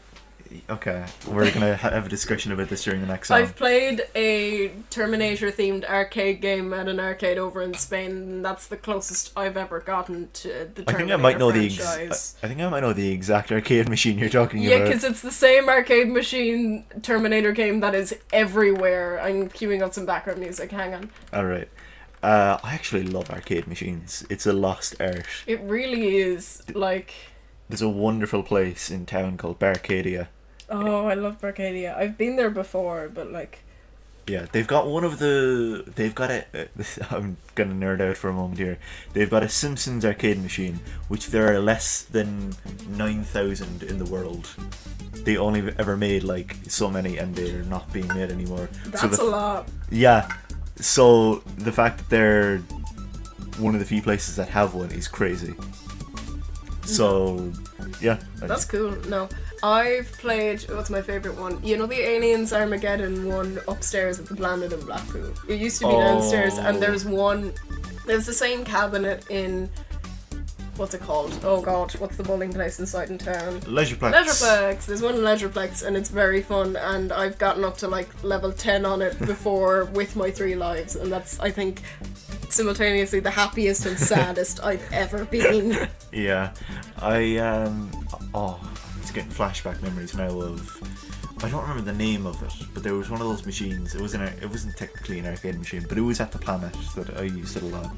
B: Okay, we're gonna have a discussion about this during the next song.
A: I've played a Terminator-themed arcade game at an arcade over in Spain, and that's the closest I've ever gotten to the Terminator
B: I think I might know
A: franchise.
B: I think I might know the exact arcade machine you're talking
A: Yeah,
B: about.
A: because it's the same arcade machine Terminator game that is everywhere. I'm queuing up some background music. Hang on.
B: All right. I actually love arcade machines. It's a lost art.
A: It really is. Like,
B: There's a wonderful place in town called Barcadia.
A: oh, I love Barcadia. I've been there before, but like,
B: Yeah, they've got one of the... They've got a... I'm gonna nerd out for a moment here. They've got a Simpsons arcade machine, which there are less than 9,000 in the world. They only ever made like so many, and they're not being made anymore.
A: that's a lot.
B: Yeah, so the fact that they're one of the few places that have one is crazy. So, yeah.
A: That's cool. No, I've played. What's my favorite one? You know, the Aliens Armageddon one upstairs at the Planet in Blackpool. It used to be downstairs, and there's one. There's the same cabinet in. What's it called? Oh god, what's the bowling place inside in town?
B: Leisureplex.
A: Leisureplex. There's one in Leisureplex, and it's very fun. And I've gotten up to like level 10 on it before with my 3 lives, and that's, I think, simultaneously the happiest and saddest I've ever been.
B: Yeah, I'm just getting flashback memories now of. I don't remember the name of it, but there was one of those machines. It wasn't technically an arcade machine, but it was at the Planet that I used it a lot.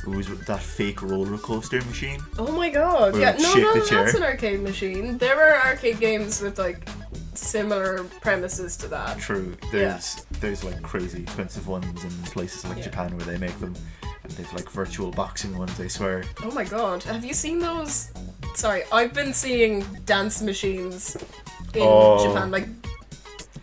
B: It was that fake roller coaster machine.
A: Oh my god!
B: Where
A: Yeah,
B: it
A: no,
B: shake
A: no,
B: the chair.
A: that's an arcade machine. There are arcade games with like similar premises to that.
B: True. There's like crazy expensive ones in places like Japan where they make them, and they've like virtual boxing ones. I swear.
A: Oh my god! Have you seen those? Sorry, I've been seeing dance machines in Japan, like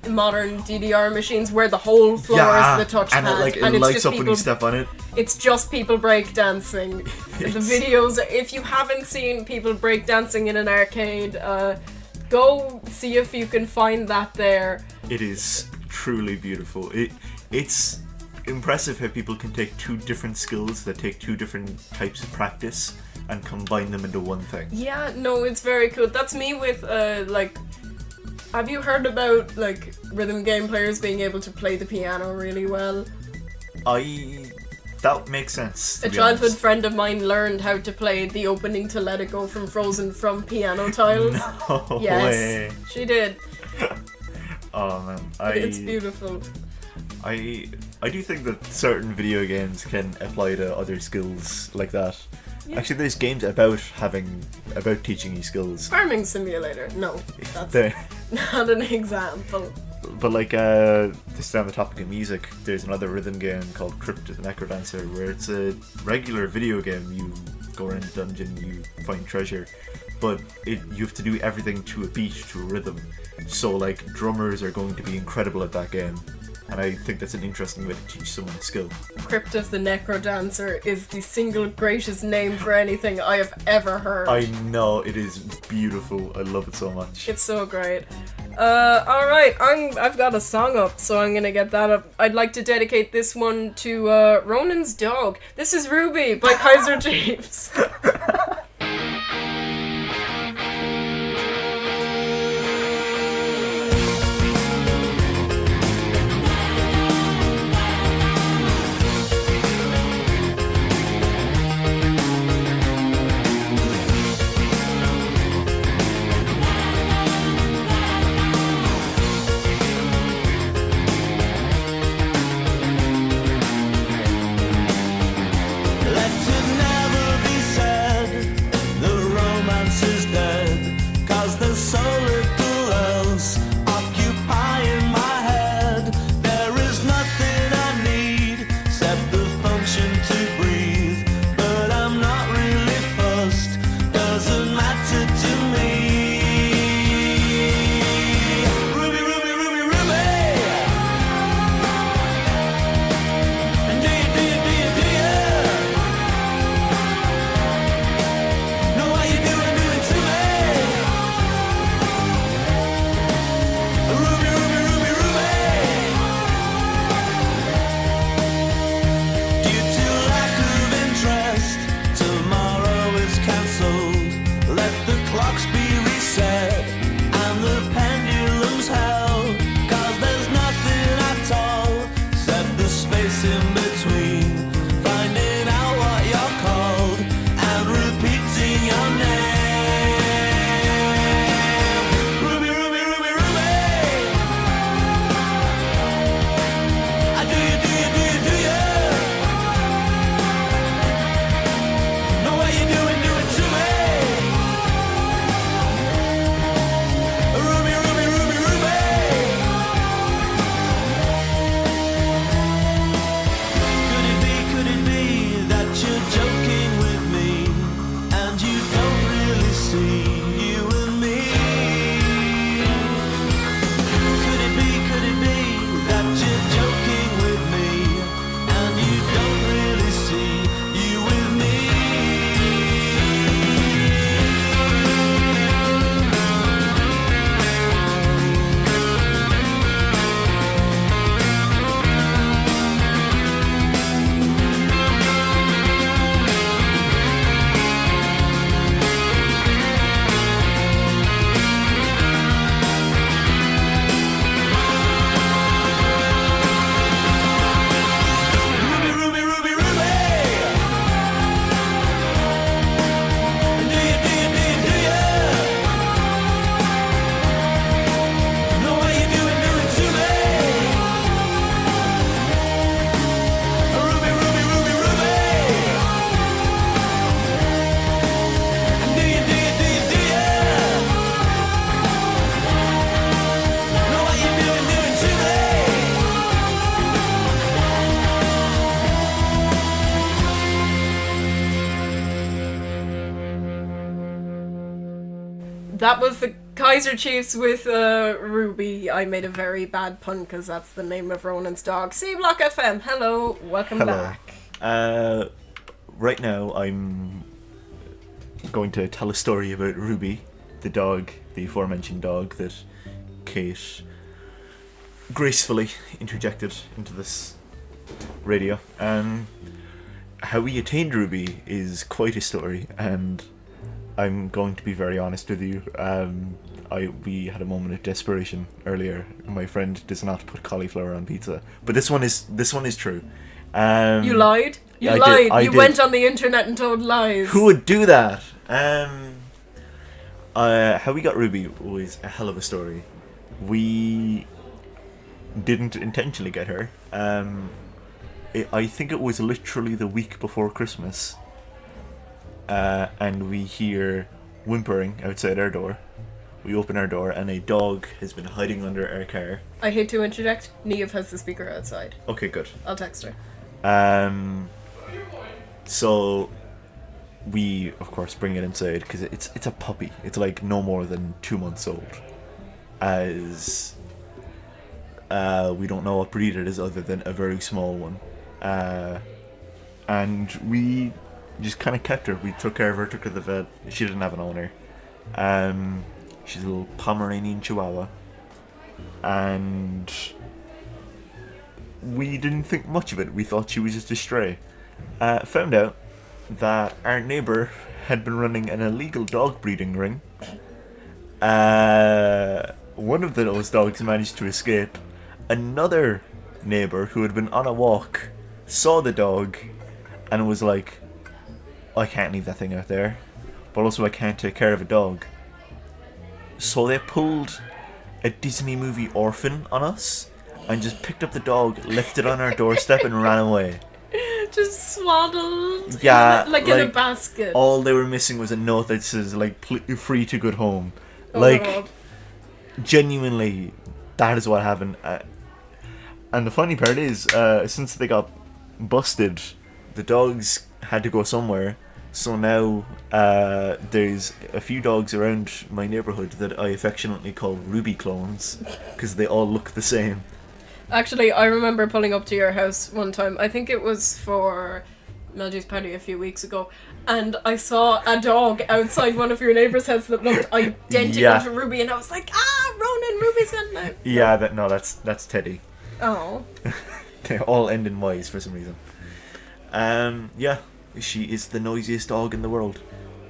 A: modern DDR machines where the whole floor is the touchpad,
B: and it
A: it's
B: lights
A: just
B: up when
A: people.
B: you step on it.
A: It's just people breakdancing. The videos. If you haven't seen people breakdancing in an arcade, go see if you can find that there.
B: It is truly beautiful. It's impressive how people can take two different skills that take two different types of practice and combine them into one thing.
A: Yeah, no, it's very cool. That's me with like. Have you heard about like rhythm game players being able to play the piano really well?
B: That makes sense.
A: A childhood friend of mine learned how to play the opening to Let It Go from Frozen from piano tiles.
B: No
A: Yes,
B: way.
A: she did.
B: Oh man,
A: It's beautiful.
B: I do think that certain video games can apply to other skills like that.
A: Yeah.
B: Actually, there's games about teaching you skills.
A: Farming Simulator. No, that's
B: There.
A: not an example.
B: But like, just on the topic of music, there's another rhythm game called Crypt of the Necrodancer, where it's a regular video game. You go around a dungeon, you find treasure, but you have to do everything to a beat, to a rhythm. So like drummers are going to be incredible at that game, and I think that's an interesting way to teach someone a skill.
A: Crypt of the Necro Dancer is the single greatest name for anything I have ever heard.
B: I know, it is beautiful. I love it so much.
A: It's so great. Alright, I've got a song up, so I'm gonna get that up. I'd like to dedicate this one to Ronan's dog. This is Ruby by Kaiser Chiefs.
C: Let it never be said the romance is dead, 'cause there's so little else occupying my head. There is nothing I need except the function to breathe, but I'm not really fussed, doesn't matter to me. Ruby, Ruby, Ruby, Ruby. And do you know what you doing to me? Ruby, Ruby, Ruby, Ruby. Due to lack of interest, tomorrow is cancelled. Let the clocks be reset and the pendulums held, 'cause there's nothing at all except the space in between. Finding out what you're called and repeating your name. Ruby, Ruby, Ruby, Ruby. Do you know what you're doing to me? Ruby, Ruby, Ruby, Ruby. Could it be that you're joking with me and you don't really see you and me? Could it be that you're joking with me and you don't really see you with me? Ruby, Ruby, Ruby, Ruby. Do you know what you're doing to me? Ruby, Ruby, Ruby, Ruby. Do you know what you're doing to me?
A: That was the Kaiser Chiefs with Ruby. I made a very bad pun because that's the name of Ronan's dog. C Block FM, hello, welcome
B: Hello.
A: back.
B: Right now I'm going to tell a story about Ruby, the dog, the aforementioned dog that Kate gracefully interjected into this radio. How we attained Ruby is quite a story, and I'm going to be very honest with you. We had a moment of desperation earlier. My friend does not put cauliflower on pizza, but this one is true.
A: You lied? You
B: I did-
A: lied.
B: I
A: You
B: did.
A: went on the internet and told lies.
B: Who would do that? How we got Ruby was a hell of a story. We didn't intentionally get her. I think it was literally the week before Christmas. And we hear whimpering outside our door. We open our door and a dog has been hiding under our car.
A: I hate to interject. Neve has the speaker outside.
B: Okay, good.
A: I'll text her.
B: So we of course bring it inside because it's a puppy. It's like no more than 2 months old. As we don't know what breed it is other than a very small one. And we just kind of kept her. We took care of her, took her to the vet. She didn't have an owner. She's a little Pomeranian Chihuahua. And we didn't think much of it. We thought she was just a stray. Found out that our neighbour had been running an illegal dog breeding ring. One of those dogs managed to escape. Another neighbour who had been on a walk saw the dog and was like, I can't leave that thing out there, but also I can't take care of a dog. So they pulled a Disney movie Orphan on us and just picked up the dog, left it on our doorstep and ran away.
A: Just swaddled.
B: Yeah,
A: like in a basket.
B: All they were missing was a note that says like free to good home.
A: Oh
B: like
A: my God.
B: Genuinely, that is what happened. And the funny part is, since they got busted, the dogs had to go somewhere. So now there's a few dogs around my neighbourhood that I affectionately call Ruby clones because they all look the same.
A: Actually, I remember pulling up to your house one time. I think it was for Melgy's party a few weeks ago. And I saw a dog outside one of your neighbours' houses that looked identical
B: Yeah.
A: to Ruby. And I was like, Ronan, Ruby's gone now.
B: Yeah, that's Teddy.
A: Oh.
B: They all end in Y's for some reason. Yeah, she is the noisiest dog in the world.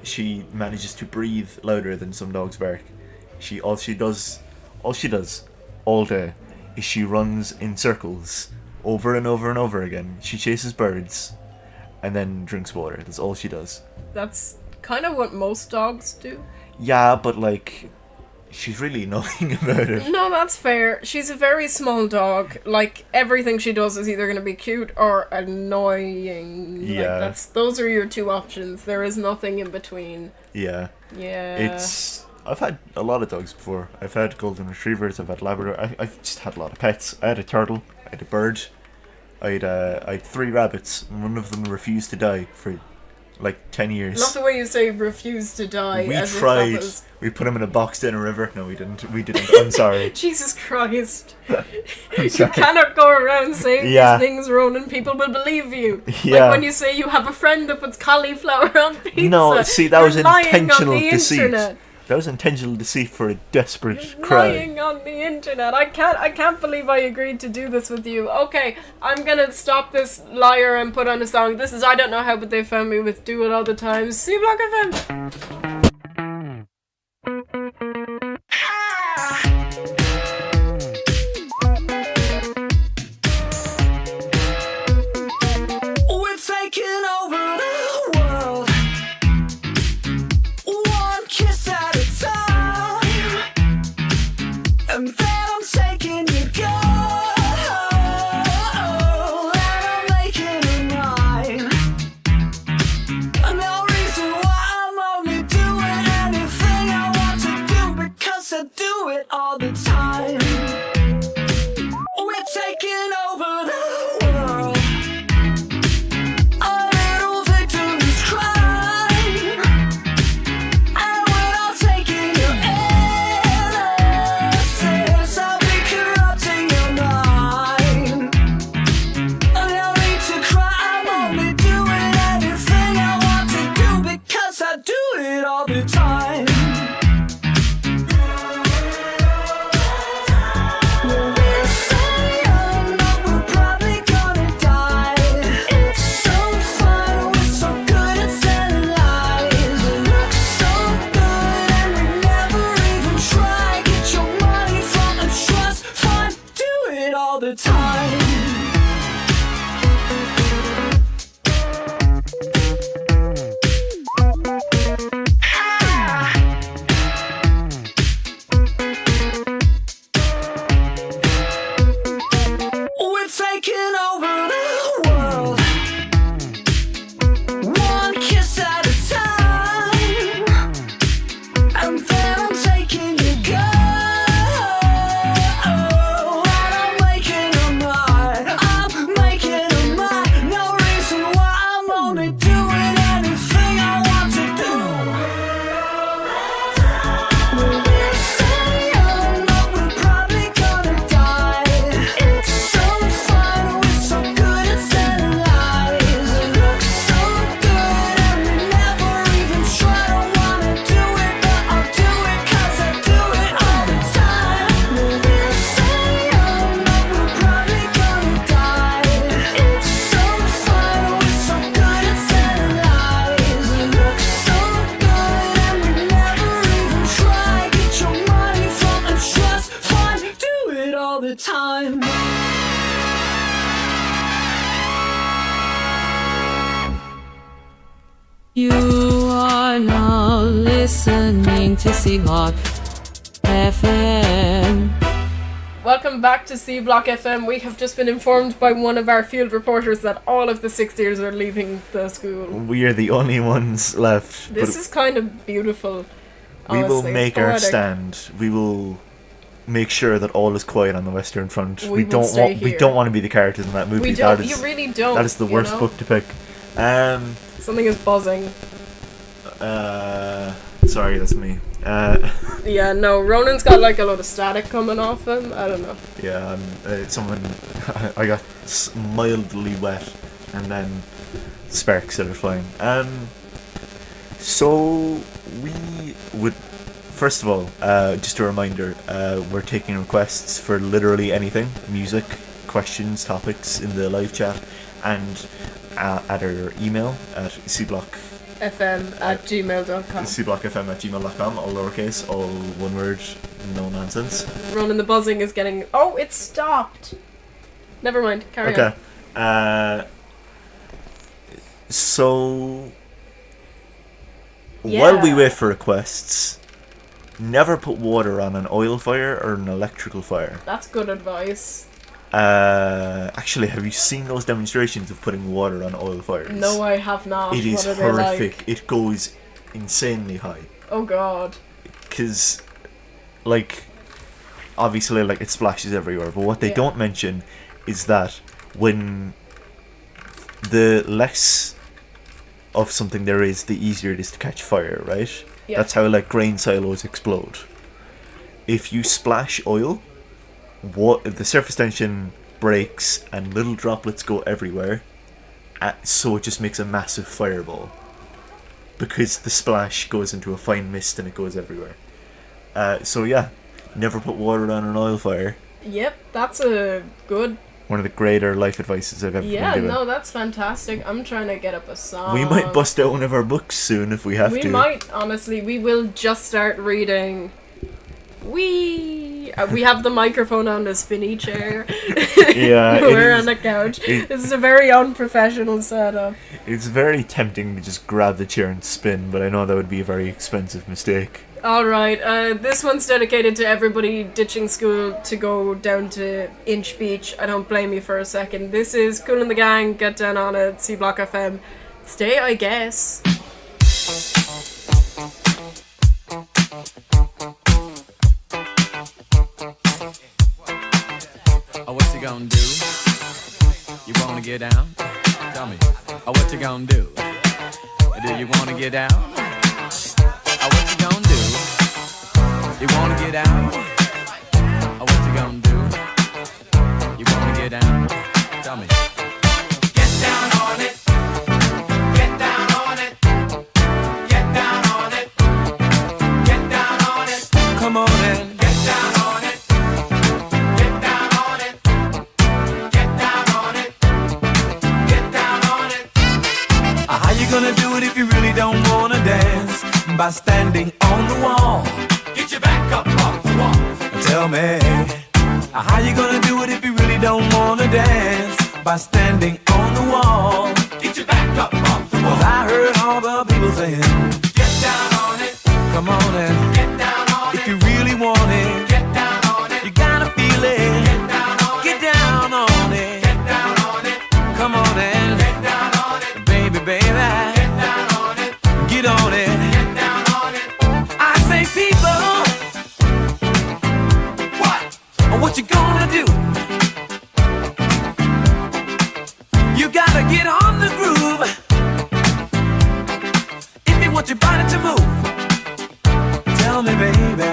B: She manages to breathe louder than some dogs bark. All she does all day is she runs in circles over and over and over again. She chases birds and then drinks water. That's all she does.
A: That's kind of what most dogs do.
B: Yeah, but like, she's really annoying about it.
A: No, that's fair. She's a very small dog. Like, everything she does is either going to be cute or annoying.
B: Yeah.
A: Like, those are your two options. There is nothing in between.
B: Yeah.
A: Yeah.
B: I've had a lot of dogs before. I've had golden retrievers, I've had Labrador, I've just had a lot of pets. I had a turtle, I had a bird, I had 3 rabbits, and one of them refused to die for like 10 years.
A: Not the way you say refuse to die.
B: We
A: as
B: tried.
A: If that was...
B: We put him in a box down a river. No, we didn't. I'm sorry.
A: Jesus Christ.
B: I'm
A: You
B: sorry.
A: cannot go around saying
B: Yeah.
A: these things, Ronan. People will believe you.
B: Yeah.
A: Like when you say you have a friend that puts cauliflower on pizza.
B: No, see, that
A: You're
B: was
A: lying on
B: intentional
A: the
B: deceit.
A: internet.
B: That was intentional deceit for a desperate crime.
A: Lying on the internet. I can't believe I agreed to do this with you. Okay, I'm gonna stop this liar and put on a song. This is I Don't Know How But They Found Me with Do It All the Time. C Block FM.
C: We're taking over the world, one kiss at a time, and then I'm taking you gold, and I'm making it mine. No reason why I'm only doing anything I want to do, because I do it all the time. We're taking over the world. A little victim's crying, and we're all taking your innocence. I'll be corrupting your mind. No need to cry, I'm only doing anything I want to do, because I do it all the time. We're so young, but we're probably gonna die. It's so fun, we're so good at telling lies. It looks so good, and we never even try. Get your money from a trust fund, do it all the time. We're taking over the world, one kiss at a time, and then I'm taking you gold, and I'm making a mine. I'm making a mine. No reason why I'm only doing anything I
E: You are now listening to C Block FM.
A: Welcome back to C Block FM. We have just been informed by one of our field reporters that all of the sixth years are leaving the school.
B: We are the only ones left.
A: This is kind of beautiful.
B: We will
A: honestly. It's
B: make our
A: poetic.
B: stand. We will make sure that all is quiet on the Western Front.
A: We will stay
B: We
A: here.
B: don't want to be the characters in that movie.
A: We don't.
B: That is,
A: You really don't.
B: that is the
A: you
B: worst
A: know?
B: book to pick.
A: Something is buzzing.
B: Sorry, that's me.
A: Yeah, no. Ronan's got like a lot of static coming off him. I don't know.
B: Yeah, someone. I got mildly wet, and then sparks started flying. So we would. First of all, just a reminder, we're taking requests for literally anything: music, questions, topics in the live chat, and at our email at
A: cblockfm@gmail.com.
B: cblockfm@gmail.com, all lowercase, all one word, no nonsense.
A: Ronan, the buzzing is getting. Oh, it stopped. Never mind. Carry on.
B: Okay. So while we
A: Yeah.
B: wait for requests, never put water on an oil fire or an electrical fire.
A: That's good advice.
B: Actually, have you seen those demonstrations of putting water on oil fires?
A: No, I have not.
B: It is
A: What are they
B: horrific.
A: like?
B: It goes insanely high.
A: Oh god.
B: Because, like, obviously, like, it splashes everywhere. But what they
A: Yeah.
B: don't mention is that when the less of something there is, the easier it is to catch fire, right?
A: Yeah.
B: That's how, like, grain silos explode. If you splash oil, the surface tension breaks and little droplets go everywhere, so it just makes a massive fireball. Because the splash goes into a fine mist and it goes everywhere. So yeah, never put water on an oil fire.
A: Yep, that's a good.
B: One of the greater life advices I've ever
A: Yeah,
B: been given.
A: no, that's fantastic. I'm trying to get up a song.
B: We might bust out one of our books soon if we have
A: We
B: to.
A: might, honestly. We will just start reading. We have the microphone on the spinny chair.
B: Yeah, it
A: We're
B: is-
A: on the couch.
B: it-
A: This is a very unprofessional setup.
B: It's very tempting to just grab the chair and spin, but I know that would be a very expensive mistake.
A: Alright, this one's dedicated to everybody ditching school to go down to Inch Beach. I don't blame you for a second. This is Cool and the Gang, Get Down on it, C Block FM. Stay, I guess.
H: Oh, what you gonna do? You wanna get down? Tell me. Oh, what you gonna do? Do you wanna get down? Oh, what you gonna do? You wanna get down? Oh, what you gonna do? You wanna get down? Tell me. Get down on it. Get down on it. Get down on it. Get down on it.
G: Come on and
H: Get down on it. Get down on it. Get down on it. Get down on it.
G: how you gonna do it if you really don't wanna dance? By standing on the wall.
H: Get your back up off the wall.
G: Tell me, how you gonna do it if you really don't wanna dance? By standing on the wall.
H: Get your back up off the wall.
G: 'Cause I heard all the people saying,
H: Get down on it.
G: come on and
H: Get down on
G: if
H: it.
G: you really want it,
H: Get down on it.
G: you gotta feel it.
H: Get down on
G: Get
H: it.
G: down on it.
H: Get down on it.
G: Come on and
H: Get down on it.
G: baby, baby,
H: Get down on it.
G: get on it.
H: Get down on it.
G: I say, people, what you gonna do? You gotta get on the groove if you want your body to move. Tell me, baby,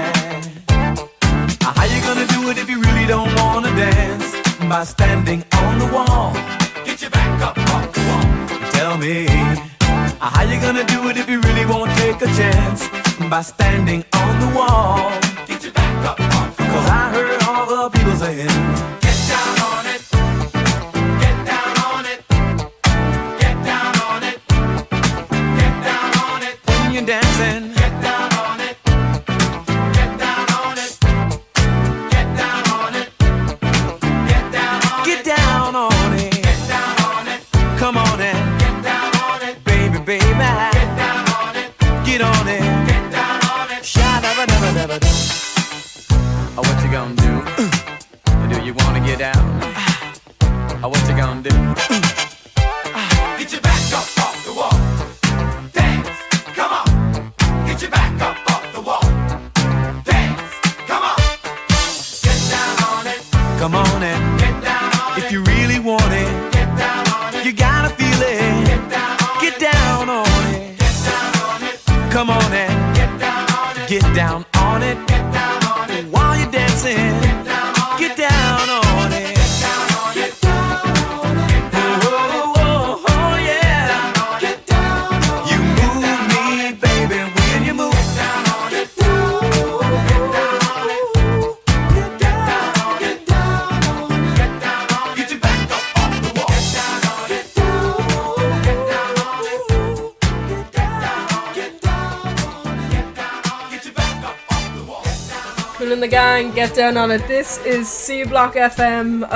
G: how you gonna do it if you really don't wanna dance? By standing on the wall.
H: Get your back up off the wall.
G: Tell me, how you gonna do it if you really won't take a chance? By standing on the wall.
H: Get your back up off the
G: 'Cause
H: wall.
G: I heard all the people saying,
H: Get down on it. Get down on it. Get down on it. Get down on it.
G: when you're dancing,
H: Get down on it. Get down on it. Get down on it. Get down on it.
G: get down on it.
H: Get down on it.
G: Come on and
H: Get down on it.
G: baby, baby,
H: Get down
C: Get your back up off the wall. Dance, come on. Get your back up off the wall. Dance, come on. Get down on it.
G: Come on and
C: Get down on
G: if
C: it.
G: you really want it,
C: Get down on it.
G: you gotta feel it.
C: Get down on
G: Get
C: it.
G: down on it.
C: Get down on it.
G: Come on and
C: Get down on it.
G: get down on it.
C: Get down on it.
G: While you're dancing,
C: Get down on it.
G: get down on it.
C: Get down on it. Get down on it. Get down on it.
G: Oh, oh, oh, yeah.
C: Get down on it.
G: You move me, baby, when you move.
C: Get down on it. Get down on it. Get down on it. Get down on it. Get down on it. Get your back up off the wall. Get down on it. Get down on it. Get down on it. Get down on it. Get down on it. Get down on it. Get your back up off the wall.
A: Cool in the gang, get down on it. This is C Block FM.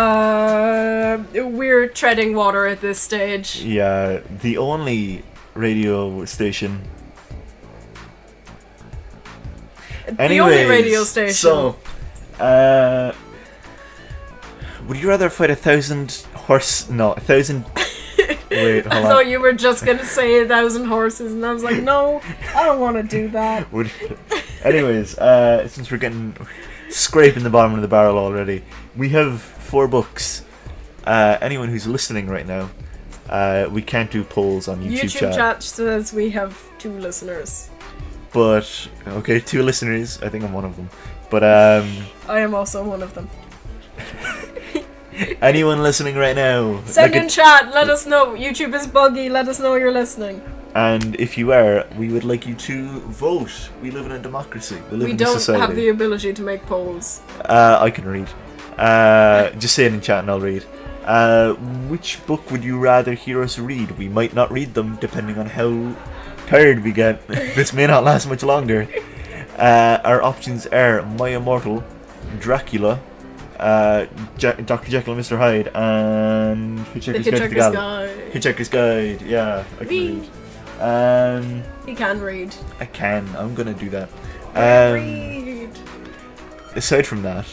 A: We're treading water at this stage.
B: Yeah, the only radio station.
A: The only radio station.
B: So, would you rather fight 1,000 horse? No, 1,000. Wait,
A: I
B: hold
A: thought
B: on.
A: you were just gonna say 1,000 horses, and I was like, no, I don't want to do that.
B: Anyways, since we're getting scraping the bottom of the barrel already, we have 4 books. Anyone who's listening right now, we can't do polls on YouTube,
A: chat says we have 2 listeners.
B: but okay, 2 listeners. I think I'm one of them. But
A: I am also one of them.
B: anyone listening right now,
A: Send
B: like
A: in chat, let us know. YouTube is buggy, let us know you're listening.
B: and if you are, we would like you to vote. We live in a democracy. We live
A: We
B: in a
A: don't
B: society.
A: have the ability to make polls.
B: I can read. Just say it in chat and I'll read. Which book would you rather hear us read? We might not read them depending on how tired we get. This may not last much longer. Our options are My Immortal, Dracula, Dr. Jekyll and Mr. Hyde, and Hitchhiker's Guide to the
A: Hitchhiker's
B: Galaxy.
A: Guide.
B: Hitchhiker's Guide, yeah, I can
A: Read.
B: read.
A: He can read.
B: I can. I'm gonna do that.
A: Read.
B: Aside from that,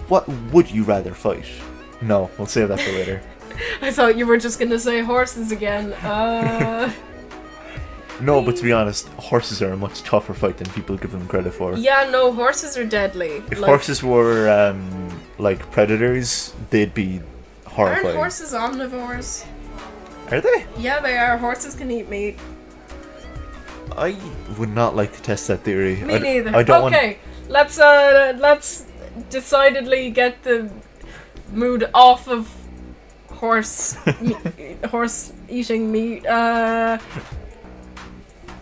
B: what would you rather fight? No, we'll save that for later.
A: I thought you were just gonna say horses again.
B: No, but to be honest, horses are a much tougher fight than people give them credit for.
A: Yeah, no, horses are deadly.
B: If
A: Like,
B: horses were like predators, they'd be
A: aren't
B: horrifying.
A: horses omnivores?
B: Are they?
A: Yeah, they are. Horses can eat meat.
B: I would not like to test that theory.
A: Me neither.
B: I don't want.
A: Okay, let's decidedly get the mood off of horse horse eating meat.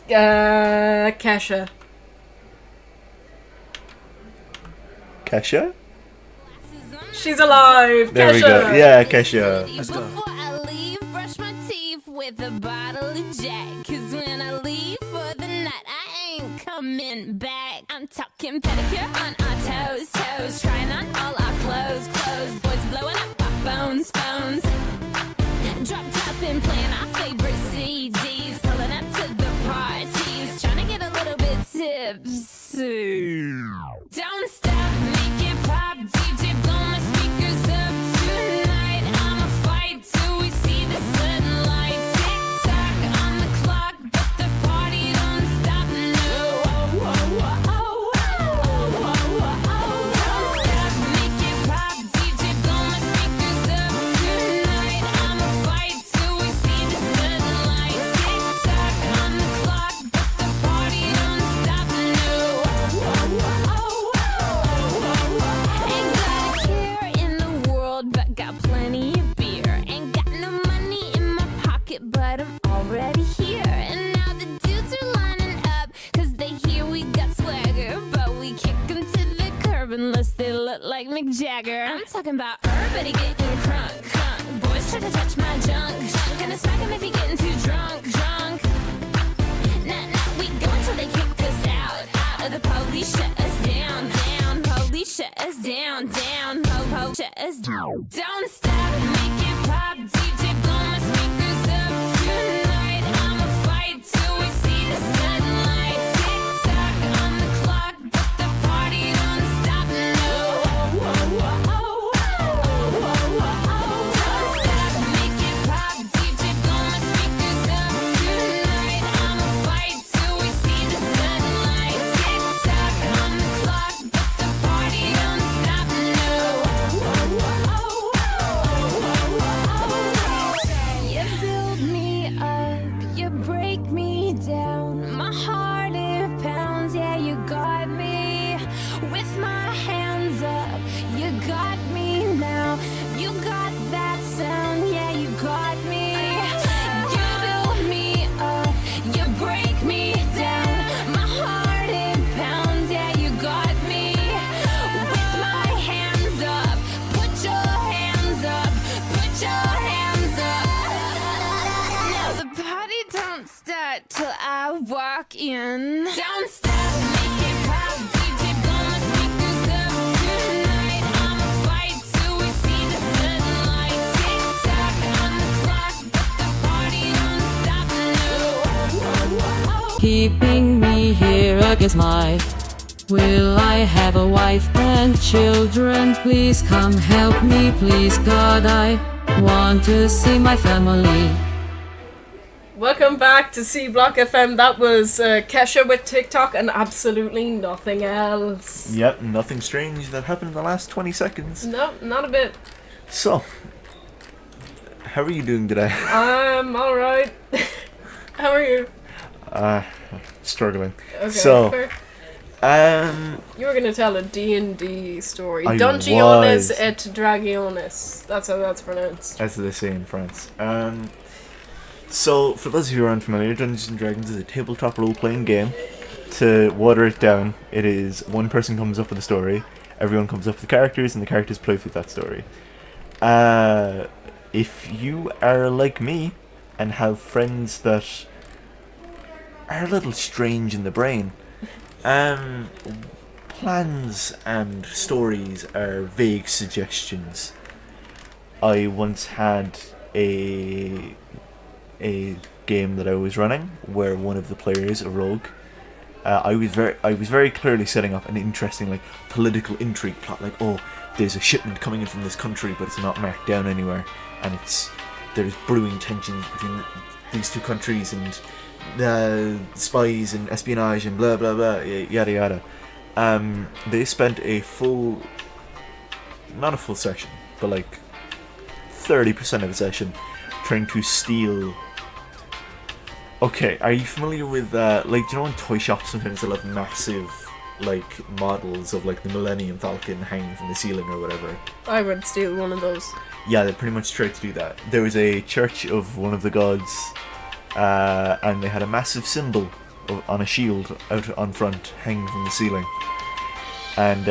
A: Kesha.
B: Kesha?
A: She's alive.
B: There
A: Kesha.
B: we go. Yeah, Kesha.
F: Before I leave, brush my teeth with a bottle of Jack. Cause when I leave for the night, I ain't coming back. I'm talking pedicure on our toes, toes. Trying on all our clothes, clothes. Boys blowing up our phones, phones. Drop top and playing our favorite CDs. Pulling up to the parties. Trying to get a little bit tipsy. Don't stop, make it pop. DJ, blow my speakers up tonight. I'ma fight till we see the sunlight. Tick tock on the clock, but the party don't stop. No. Don't stop, make it pop. DJ, blow my speakers up tonight. I'ma fight till we see the sunlight. Tick tock on the clock, but the party don't stop. No. Ain't got a care in the world, but got plenty of beer. Ain't got no money in my pocket, but I'm already here. And now the dudes are lining up, cause they hear we got swagger. But we kick 'em to the curb unless they look like Mick Jagger. I'm talking about everybody getting crunk, crunk. Boys try to touch my junk, junk. Gonna smack 'em if he getting too drunk, drunk. Nah, nah, we go until they kick us out, out. Or the police shut us down, down. Police shut us down, down. Po, shut us down. Don't stop, make it pop. DJ, blow my speakers up tonight. I'ma fight till we see the sunlight. Tick tock on the clock, but the party don't stop. No. start till I walk in. Don't stop, make it pop, DJ blow my speakers up tonight. I'ma fight till we see the sunlight. Tick tock on the clock, but the party don't stop. No.
E: Keeping me here against my will. I have a wife and children. Please come help me, please God. I want to see my family.
A: Welcome back to C Block FM. That was Kesha with TikTok and absolutely nothing else.
B: Yep, nothing strange that happened in the last 20 seconds.
A: No, not a bit.
B: So, how are you doing today?
A: I'm alright. How are you?
B: Struggling.
A: Okay,
B: So,
A: fair. You were gonna tell a D&D story.
B: I
A: Dungeones
B: was.
A: et Dragiones. That's how that's pronounced.
B: as they say in France. So, for those of you who are unfamiliar, Dungeons & Dragons is a tabletop role-playing game. To water it down, it is one person comes up with a story, everyone comes up with characters, and the characters play through that story. If you are like me, and have friends that are a little strange in the brain, plans and stories are vague suggestions. I once had a game that I was running where one of the players, a rogue, I was very clearly setting up an interesting like political intrigue plot, like, oh, there's a shipment coming in from this country but it's not marked down anywhere, and there's brewing tensions between these two countries, and spies and espionage and blah blah blah, yada yada. They spent not a full session, but like 30% of a session trying to steal. Okay, are you familiar with like, do you know in toy shops sometimes they'll have massive like models of like the Millennium Falcon hanging from the ceiling or whatever?
A: I would steal one of those.
B: Yeah, they pretty much tried to do that. There was a church of one of the gods, and they had a massive symbol on a shield out on front hanging from the ceiling, and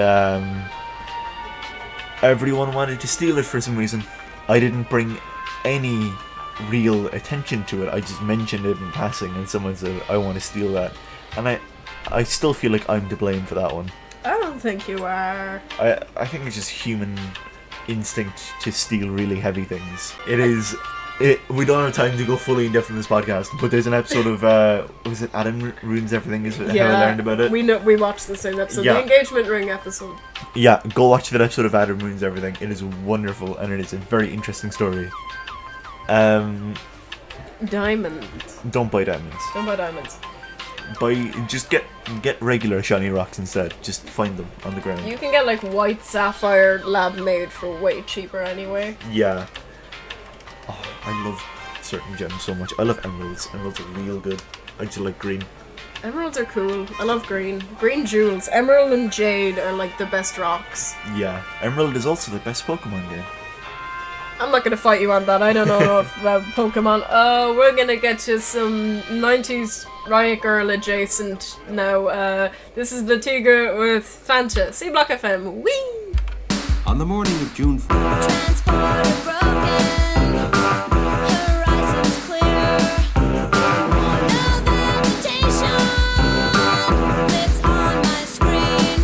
B: everyone wanted to steal it for some reason. I didn't bring any real attention to it. I just mentioned it in passing, and someone said, I want to steal that, and I still feel like I'm to blame for that one.
A: I don't think you are.
B: I think it's just human instinct to steal really heavy things. We don't have time to go fully in depth in this podcast, but there's an episode of was it Adam Ruins Everything is how I learned about it.
A: We watched the same episode,
B: Yeah.
A: the engagement ring episode.
B: Yeah, go watch that episode of Adam Ruins Everything. It is wonderful, and it is a very interesting story.
A: Diamonds.
B: Don't buy diamonds.
A: Don't buy diamonds.
B: Just get regular shiny rocks instead. Just find them on the ground.
A: You can get like white sapphire lab made for way cheaper anyway.
B: Yeah. Oh, I love certain gems so much. I love emeralds. Emeralds are real good. I just like green.
A: Emeralds are cool. I love green. Green jewels. Emerald and jade are like the best rocks.
B: Yeah. Emerald is also the best Pokemon game.
A: I'm not gonna fight you on that. I don't know enough about Pokemon. We're gonna get to some 90s Riot Girl adjacent now. This is the Tiger with Fanta. C Block FM. Whee!
I: On the morning of June 4th,
F: Transporter broken, horizons clear. No vegetation lives on my screen.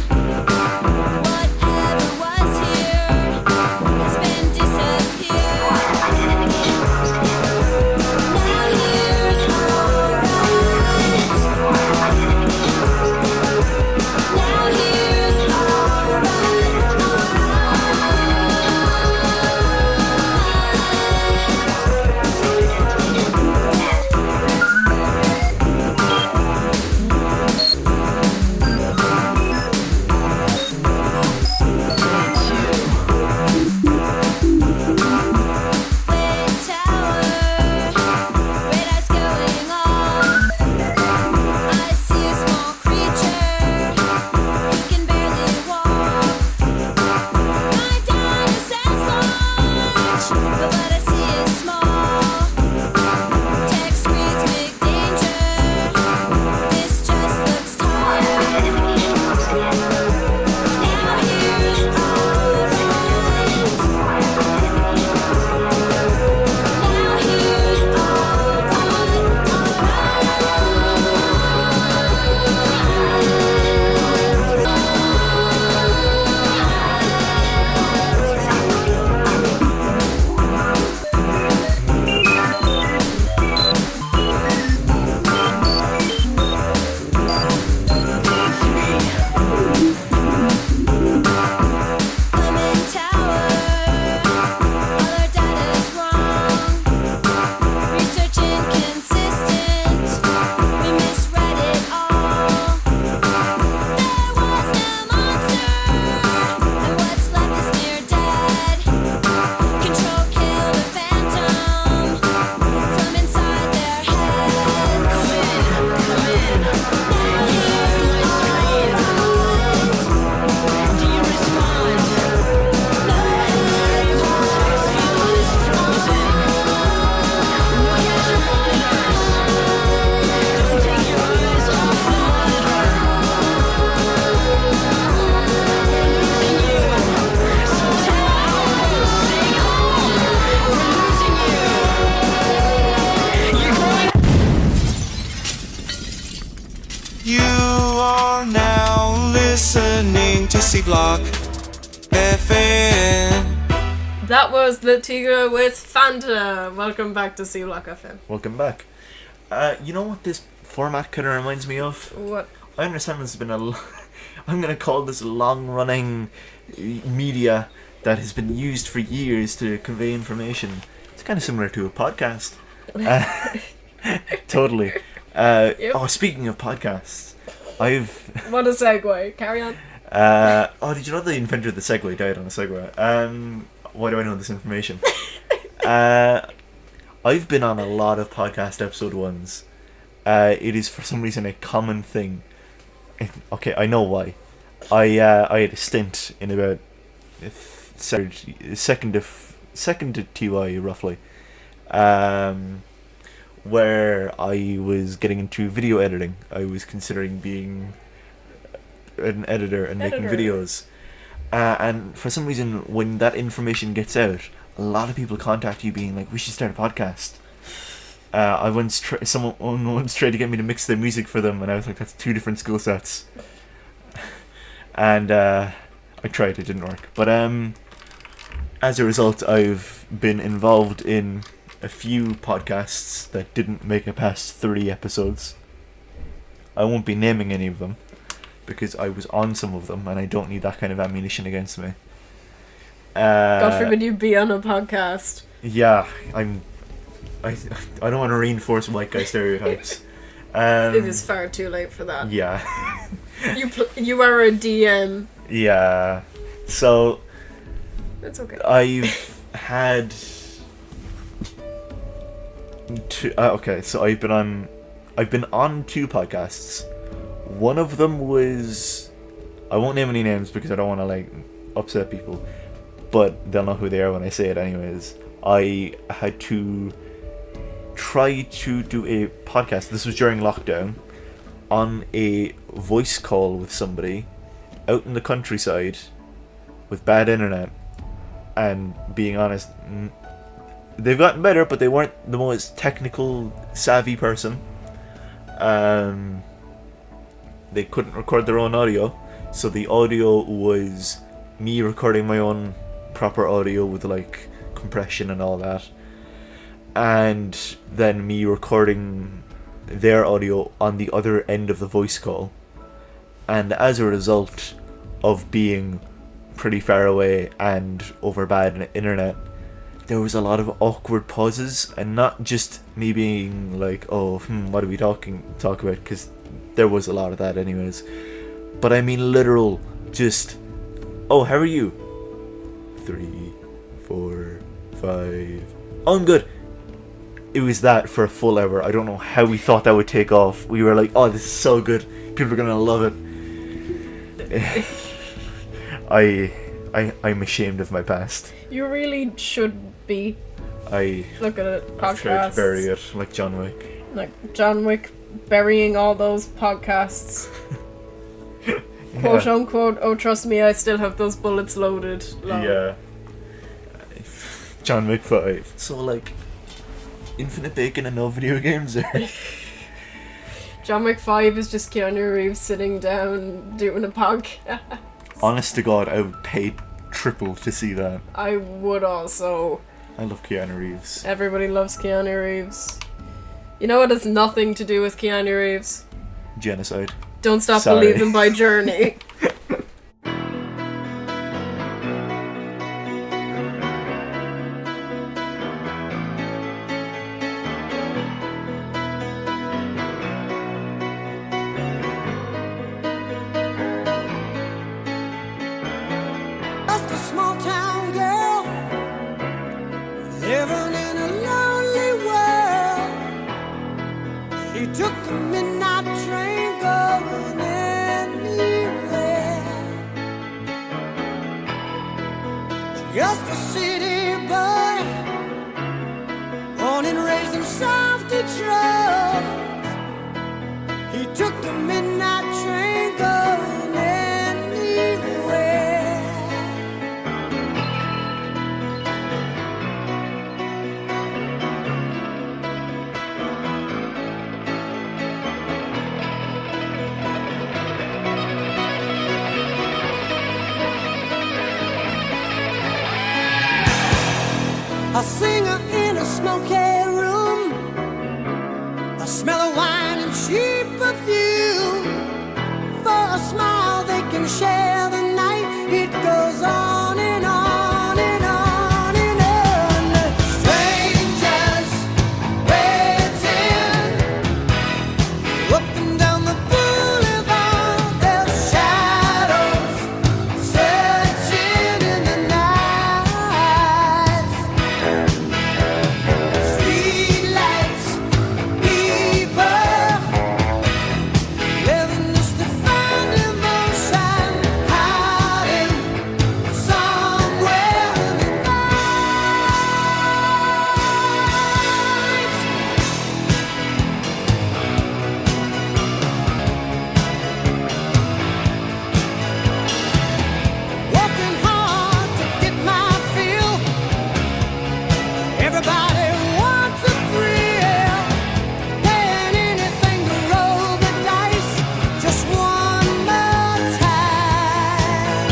F: Whatever was here has been disappeared. Now here's alright. Now here's alright.
C: C Block FM.
A: That was Latiga with Fanta. Welcome back to C Block FM.
B: Welcome back. You know what this format kind of reminds me of?
A: What?
B: I understand there's been I'm going to call this long-running media that has been used for years to convey information. It's kind of similar to a podcast. Totally.
A: Yep.
B: Oh, speaking of podcasts,
A: What a segue. Carry on.
B: did you know the inventor of the Segway died on a Segway? Why do I know this information? I've been on a lot of podcast episode ones. It is for some reason a common thing. Okay, I know why. I had a stint in about second to TY roughly, where I was getting into video editing. I was considering being an editor and making videos. And for some reason, when that information gets out, a lot of people contact you being like, we should start a podcast. Someone once tried to get me to mix their music for them, and I was like, that's two different skill sets. And I tried, it didn't work. But as a result, I've been involved in a few podcasts that didn't make it past 30 episodes. I won't be naming any of them, because I was on some of them, and I don't need that kind of ammunition against me.
A: God forbid you be on a podcast.
B: Yeah, I don't want to reinforce white guy stereotypes.
A: It is far too late for that.
B: Yeah.
A: You are a DM.
B: Yeah. So
A: It's okay.
B: I've had two. Okay, so I've been on two podcasts. One of them was, I won't name any names because I don't want to like upset people, but they'll know who they are when I say it anyways. I had to try to do a podcast. This was during lockdown, on a voice call with somebody out in the countryside with bad internet. And being honest, they've gotten better, but they weren't the most technical savvy person. They couldn't record their own audio, so the audio was me recording my own proper audio with like compression and all that, and then me recording their audio on the other end of the voice call. And as a result of being pretty far away and over bad internet, there was a lot of awkward pauses, and not just me being like, oh, what are we talk about, because there was a lot of that anyways, but I mean literal just, oh, how are you? 3, 4, 5, oh, I'm good. It was that for a full hour. I don't know how we thought that would take off. We were like, oh, this is so good, people are gonna love it. I'm ashamed of my past.
A: You really should be. Look at it.
B: I've tried
A: Podcasts.
B: to bury it like John Wick.
A: Like John Wick burying all those podcasts. Quote unquote, oh, trust me, I still have those bullets loaded. Lol.
B: Yeah. John Wick 5. So, like, infinite bacon and no video games there.
A: John Wick 5 is just Keanu Reeves sitting down doing a podcast.
B: Honest to God, I would pay triple to see that.
A: I would also.
B: I love Keanu Reeves.
A: Everybody loves Keanu Reeves. You know what has nothing to do with Keanu Reeves?
B: Genocide.
A: Don't Stop
B: Sorry.
A: Believing by Journey.
C: Just a small town girl living in a lonely world. She took the midnight train going anywhere. Just a city boy, born and raised in South Detroit. He took the midnight train going anywhere.
J: smoky room, the smell of wine and cheap perfume. For a smile they can share the night. It goes on and on and on and on. Strangers waiting up and down the boulevard. Their shadows searching in the night. Streetlights, people living just to find emotion, hiding somewhere in the night. Working hard to get my fill. Everybody wants a thrill. Paying anything to roll the dice just one more time.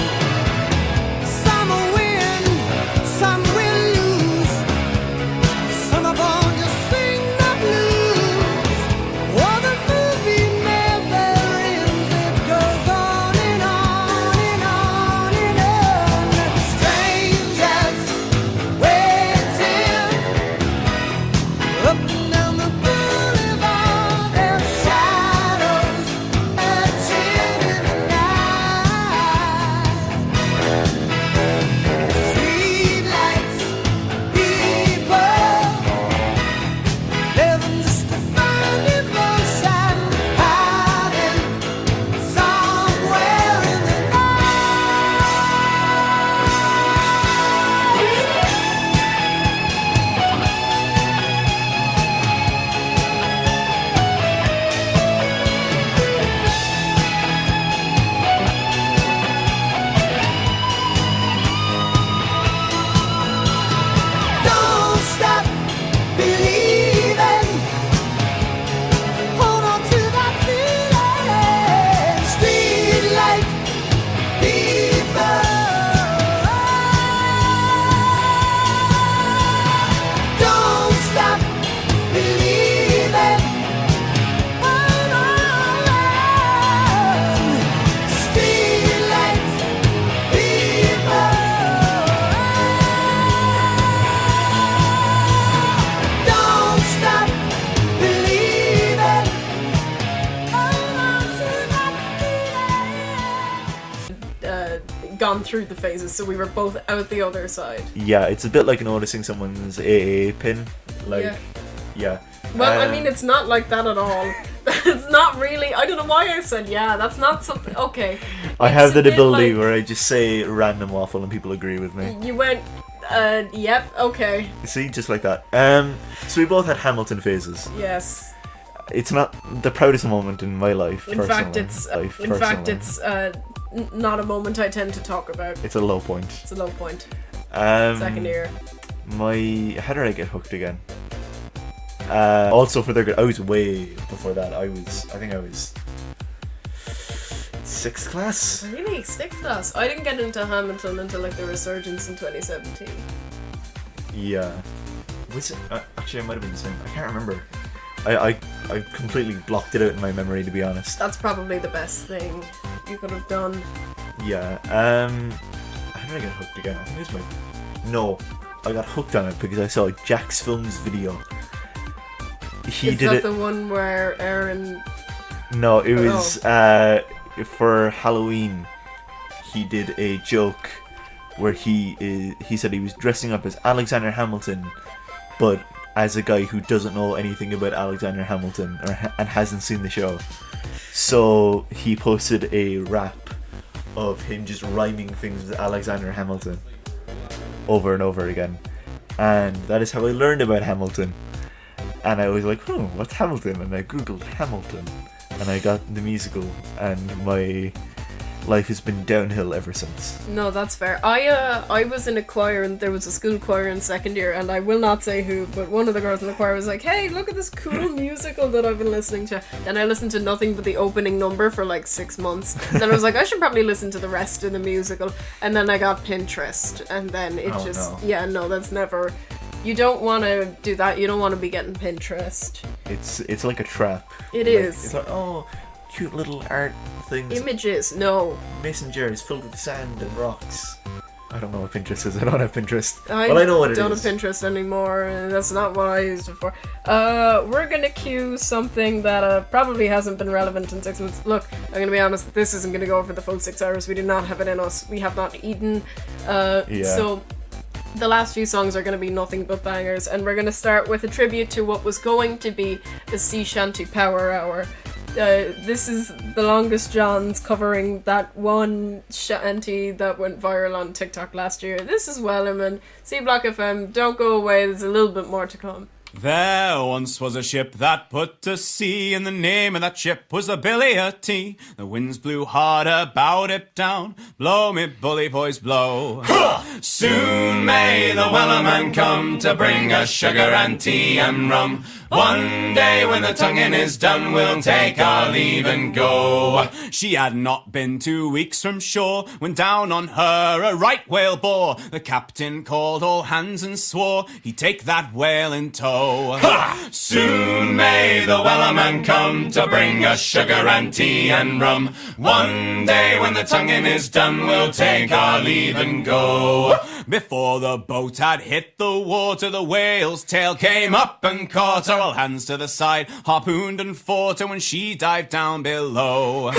J: Some will win, some will lose. Some are born to sing the blues. Oh, the movie never ends. It goes on and on and on and on. Strangers waiting up and down the boulevard. Their shadows etching in the night. Streetlights, people living just to find emotion, hiding somewhere in the Don't stop believing. Hold on to that feeling. Streetlight people. Don't stop believing. Hold on. Streetlight people. Don't stop believing. Hold on to that feeling.
A: Gone through the phases, so we were both out the other side.
B: Yeah, it's a bit like noticing someone's AA pin. Like, yeah.
A: Well, I mean, it's not like that at all. It's not really. I don't know why I said yeah. That's not something. Okay.
B: I
A: It's
B: have
A: a
B: that
A: bit
B: ability
A: like-
B: where I just say random waffle and people agree with me.
A: You went. Yep. Okay.
B: See, just like that. So we both had Hamilton phases.
A: Yes.
B: It's not the proudest moment in my life.
A: In fact,
B: personally.
A: it's not a moment I tend to talk about.
B: It's a low point.
A: It's a low point.
B: Um,
A: Second year.
B: How did I get hooked again? Also for I was way before that. I think I was 6th class.
A: Really, 6th class. I didn't get into Hamilton until like the resurgence in 2017.
B: Yeah. Was it? Actually, it might have been the same. I can't remember. I completely blocked it out in my memory, to be honest.
A: That's probably the best thing you could have done.
B: Yeah. How did I get hooked again? I think it was No, I got hooked on it because I saw Jack's Films video.
A: Is that the one where Aaron?
B: No, it was for Halloween. He did a joke where he said he was dressing up as Alexander Hamilton, but as a guy who doesn't know anything about Alexander Hamilton and hasn't seen the show. So he posted a rap of him just rhyming things with Alexander Hamilton over and over again. And that is how I learned about Hamilton. And I was like, what's Hamilton? And I googled Hamilton. And I got the musical. And my life has been downhill ever since.
A: No, that's fair. I was in a choir, and there was a school choir in second year, and I will not say who, but one of the girls in the choir was like, hey, look at this cool musical that I've been listening to. And I listened to nothing but the opening number for like 6 months. Then I was like, I should probably listen to the rest of the musical. And then I got Pinterest, and then it
B: Oh,
A: just
B: no.
A: yeah, no, that's never You don't want to do that. You don't want to be getting Pinterest.
B: It's like a trap.
A: It
B: Like,
A: is.
B: It's like, oh, cute little art things.
A: Images, no.
B: Mason jars filled with sand and rocks. I don't know what Pinterest is. I don't have Pinterest.
A: I
B: Well, I know what it
A: don't
B: is.
A: have Pinterest anymore. That's not what I used it for. We're gonna cue something that probably hasn't been relevant in 6 months. Look, I'm gonna be honest. This isn't gonna go over the full 6 hours. We do not have it in us. We have not eaten. So the last few songs are gonna be nothing but bangers, and we're gonna start with a tribute to what was going to be the Sea Shanty Power Hour. This is the Longest Johns covering that one shanty that went viral on TikTok last year. This is Wellerman. C Block FM, don't go away, there's a little bit more to come.
G: There once was a ship that put to sea, and the name of that ship was the Billy o' Tea. The winds blew hard about it down. Blow me bully boys, blow. Soon may the Wellerman come to bring us sugar and tea and rum. One day when the tonguing is done, we'll take our leave and go. She had not been 2 weeks from shore when down on her a right whale bore. The captain called all hands and swore he'd take that whale in tow. Soon may the Wellerman come to bring us sugar and tea and rum. One day when the tonguing is done, we'll take our leave and go. Before the boat had hit the water, the whale's tail came up and caught her. All hands to the side, harpooned and fought her when she dived down below.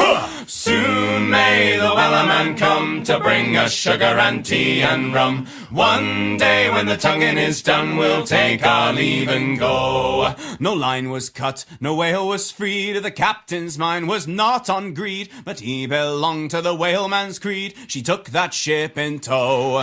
G: Soon may the Wellerman come to bring us sugar and tea and rum. One day when the tonguing is done, we'll take our leave and go. No line was cut, no whale was freed. The captain's mind was not on greed, but he belonged to the whaleman's creed. She took that ship in tow.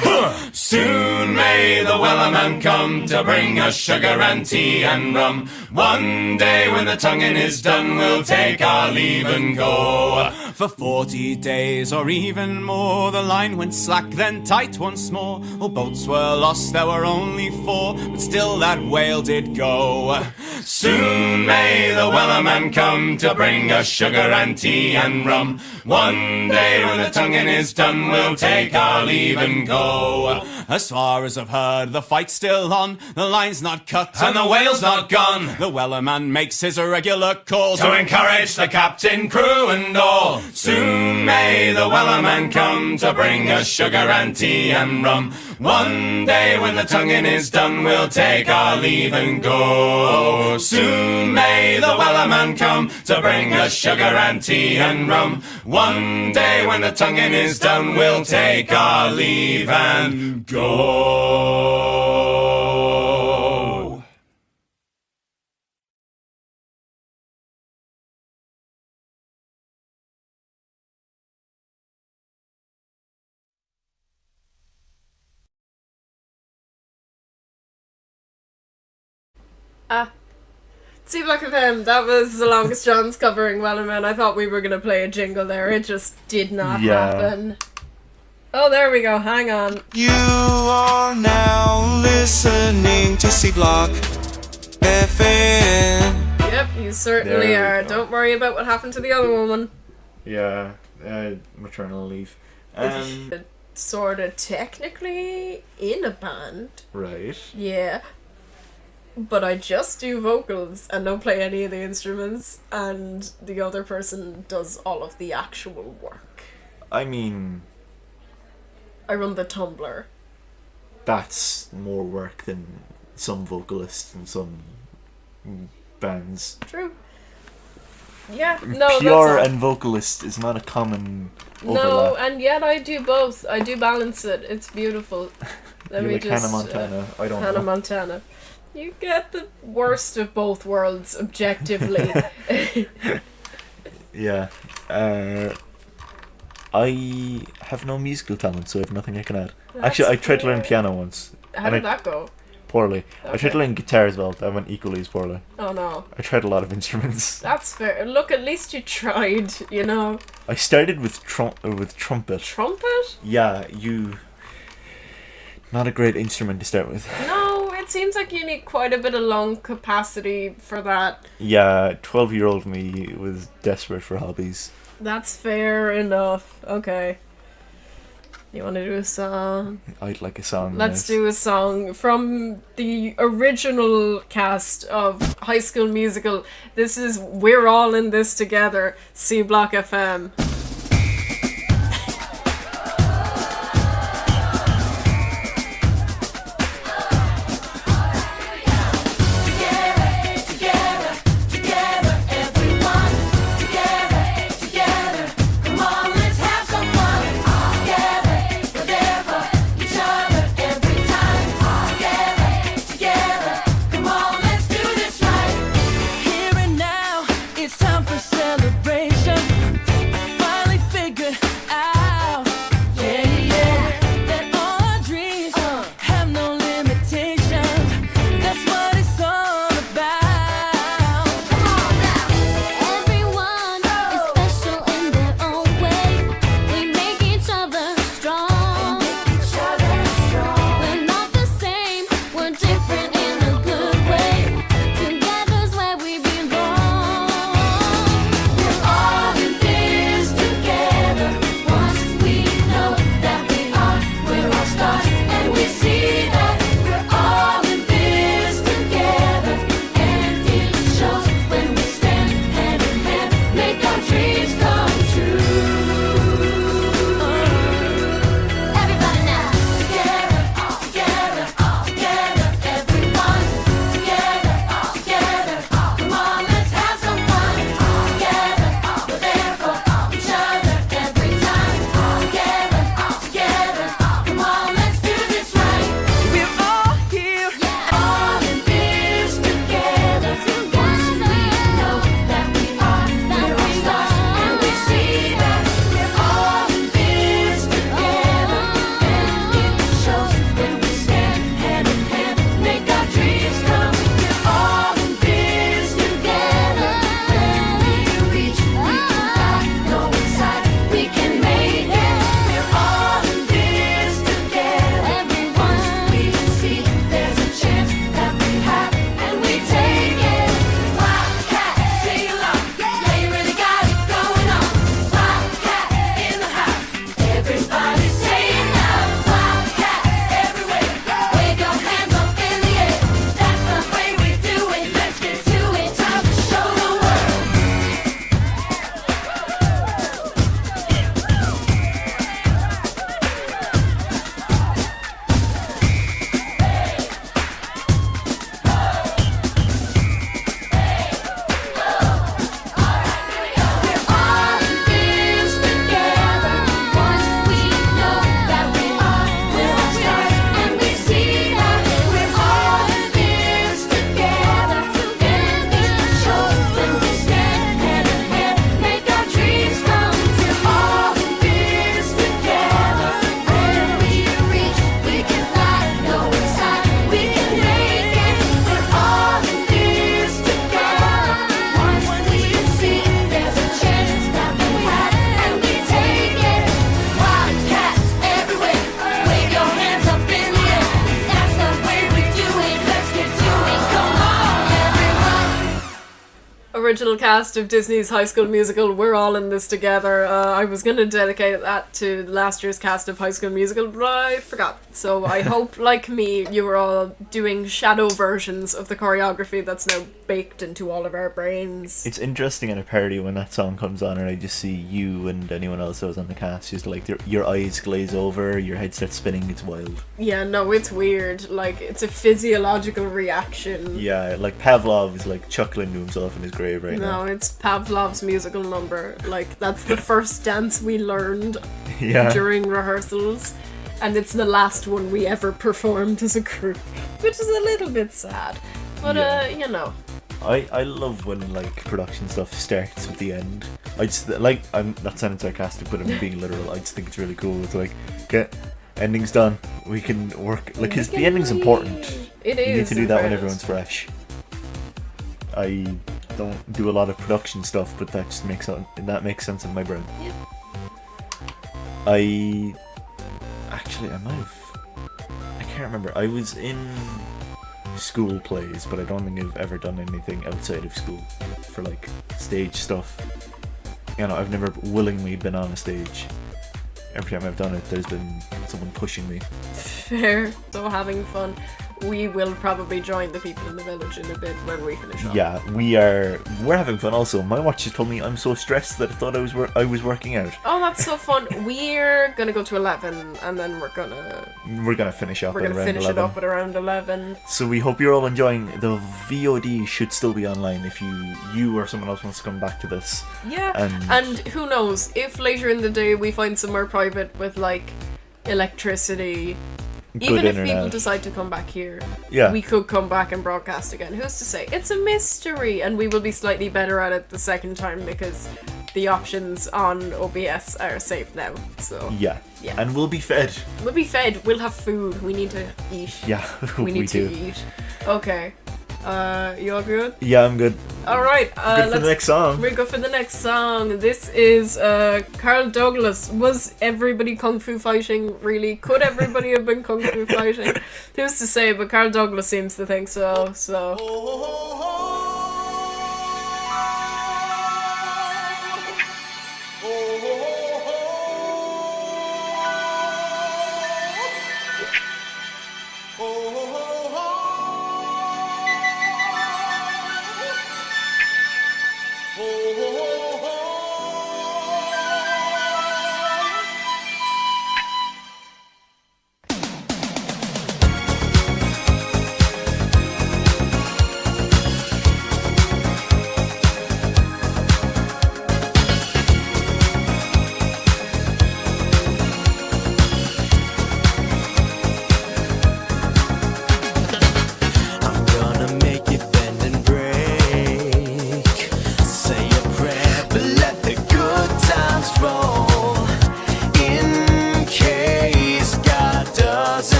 G: Soon may the Wellerman come to bring us sugar and tea and rum. One day when the tonguing is done, we'll take our leave and go. For 40 days or even more, the line went slack, then tight once more. All boats were lost, there were only 4, but still that whale did go. Soon may the Wellerman come to bring us sugar and tea and rum. One day when the tonguing is done, we'll take our leave and go. As far as I've heard, the fight's still on. The line's not cut and the whale's not gone. The Wellerman makes his regular call to encourage the captain, crew and all. Soon may the Wellerman come to bring us sugar and tea and rum. One day when the tonguing is done, we'll take our leave and go. Soon may the Wellerman come to bring us sugar and tea and rum. One day when the tonguing is done, we'll take our leave and go.
A: C Block FM, that was the Longest Johns covering Wellerman. I thought we were going to play a jingle there. It just did not happen. Oh, there we go. Hang on.
C: You are now listening to C Block FM.
A: Yep, you certainly
B: There we
A: are.
B: go.
A: Don't worry about what happened to the other woman.
B: Yeah, maternal leave.
A: Sort of technically in a band.
B: Right.
A: Yeah. But I just do vocals and don't play any of the instruments, and the other person does all of the actual work.
B: I mean,
A: I run the Tumblr.
B: that's more work than some vocalists and some bands.
A: True. Yeah, no,
B: PR
A: that's
B: and vocalist is not a common
A: no,
B: overlap.
A: and yet I do both. I do balance it. It's beautiful. Let
B: You're
A: me
B: like
A: just
B: Hannah Montana. I don't
A: Hannah
B: know.
A: Montana. You get the worst of both worlds objectively.
B: Yeah. I have no musical talent, so I have nothing I can add. Actually, I tried to learn piano once.
A: How
B: and
A: did that go?
B: Poorly. I tried to learn guitar as well. That went equally as poorly.
A: Oh no.
B: I tried a lot of instruments.
A: That's fair. Look, at least you tried, you know.
B: I started with trumpet.
A: Trumpet?
B: Yeah, not a great instrument to start with.
A: No, it seems like you need quite a bit of lung capacity for that.
B: Yeah, 12-year-old me was desperate for hobbies.
A: That's fair enough. Okay. You want to do a song?
B: I'd like a song.
A: Let's
B: yes.
A: do a song from the original cast of High School Musical. This is We're All in This Together, C Block FM.
C: Here and now, it's time for celebration. Finally figured out, yeah, yeah, that all our dreams have no limitations. That's what it's all about.
F: Everyone is special in their own way. We make each other strong. We're not the same, we're different in a good way. Together's where we belong. We're all in this together. Once we know that we are, we're all stars, and we see that we're all in this together. And it shows when we stand hand in hand, make our dreams come true. Everybody now, together, all together, everyone, together, all together. Come on, let's have some fun. All together, we're there for each other every time. All together, come on, let's do this right.
C: We're all here.
F: All in this together. Once we know that we are, we're all stars, and we see that we're all in this together. And it shows when we stand hand in hand, make our dreams come. We're all in this together. When we reach, we can fly, know inside we can make it. We're all in this together. Once we see there's a chance that we have, and we take it. Wildcat, sing along. Yeah, you really got it going on. Wildcat in the house. Everybody say it now. Wildcat everywhere. Wave your hands up in the air. That's the way we do it. Let's get to it. Time to show the world. We're all in this together. Once we know that we are, we're all stars, and we see that we're all in this together. And it shows when we stand hand in hand, make our dreams come true. All in this together. When we reach, we can fly, know inside we can make it. We're all in this together. Once we see there's a chance that we have, and we take it. Wildcats everywhere. Wave your hands up in the air. That's the way we do it. Let's get to it. Come on, everyone.
A: Original cast of Disney's High School Musical, We're All in This Together. I was going to dedicate that to last year's cast of High School Musical, but I forgot. So I hope, like me, you were all doing shadow versions of the choreography that's now baked into all of our brains.
B: It's interesting at a party when that song comes on and I just see you and anyone else that was on the cast, just like your eyes glaze over, your head starts spinning, it's wild.
A: Yeah, no, it's weird. Like, it's a physiological reaction.
B: Yeah, like Pavlov is like chuckling to himself in his grave right now.
A: No, it's Pavlov's musical number. Like, that's the first dance we learned
B: Yeah.
A: during rehearsals, and it's the last one we ever performed as a group, which is a little bit sad. But,
B: Yeah.
A: you know.
B: I love when like production stuff starts with the end. I just like I'm not sounding sarcastic, but I'm being literal. I just think it's really cool. It's like, okay, ending's done. We can work like 'cause the ending's important.
A: It
B: You need
A: is.
B: to do
A: in
B: that when
A: fairness.
B: everyone's fresh. I don't do a lot of production stuff, but that just makes sense in my brain.
A: Yep.
B: I might have. I can't remember. I was in school plays, but I don't think I've ever done anything outside of school for like stage stuff. You know, I've never willingly been on a stage. every time I've done it, there's been someone pushing me.
A: Fair. So having fun. We will probably join the people in the village in a bit when we finish up.
B: Yeah, we're having fun. Also, my watch just told me I'm so stressed that I thought I was working out.
A: Oh, that's so fun. We're gonna go to 11, and then we're gonna
B: Finish up.
A: We're gonna
B: at around
A: finish
B: 11.
A: it up at around 11.
B: So we hope you're all enjoying. The VOD should still be online if you or someone else wants to come back to this.
A: Yeah,
B: And-
A: and who knows, if later in the day we find somewhere private with, like, electricity,
B: Good
A: even if
B: internet.
A: people decide to come back here,
B: Yeah.
A: we could come back and broadcast again. Who's to say? It's a mystery, and we will be slightly better at it the second time because the options on OBS are saved now. So
B: Yeah.
A: Yeah.
B: And we'll be fed.
A: we'll be fed. We'll have food. We need to eat.
B: Yeah,
A: we need to
B: do.
A: eat. Okay. You all good?
B: Yeah, I'm good.
A: All right.
B: Good for the next song.
A: We go for the next song. This is Carl Douglas. Was everybody kung fu fighting? Really? Could everybody have been kung fu fighting? Who's to say? But Carl Douglas seems to think so. So.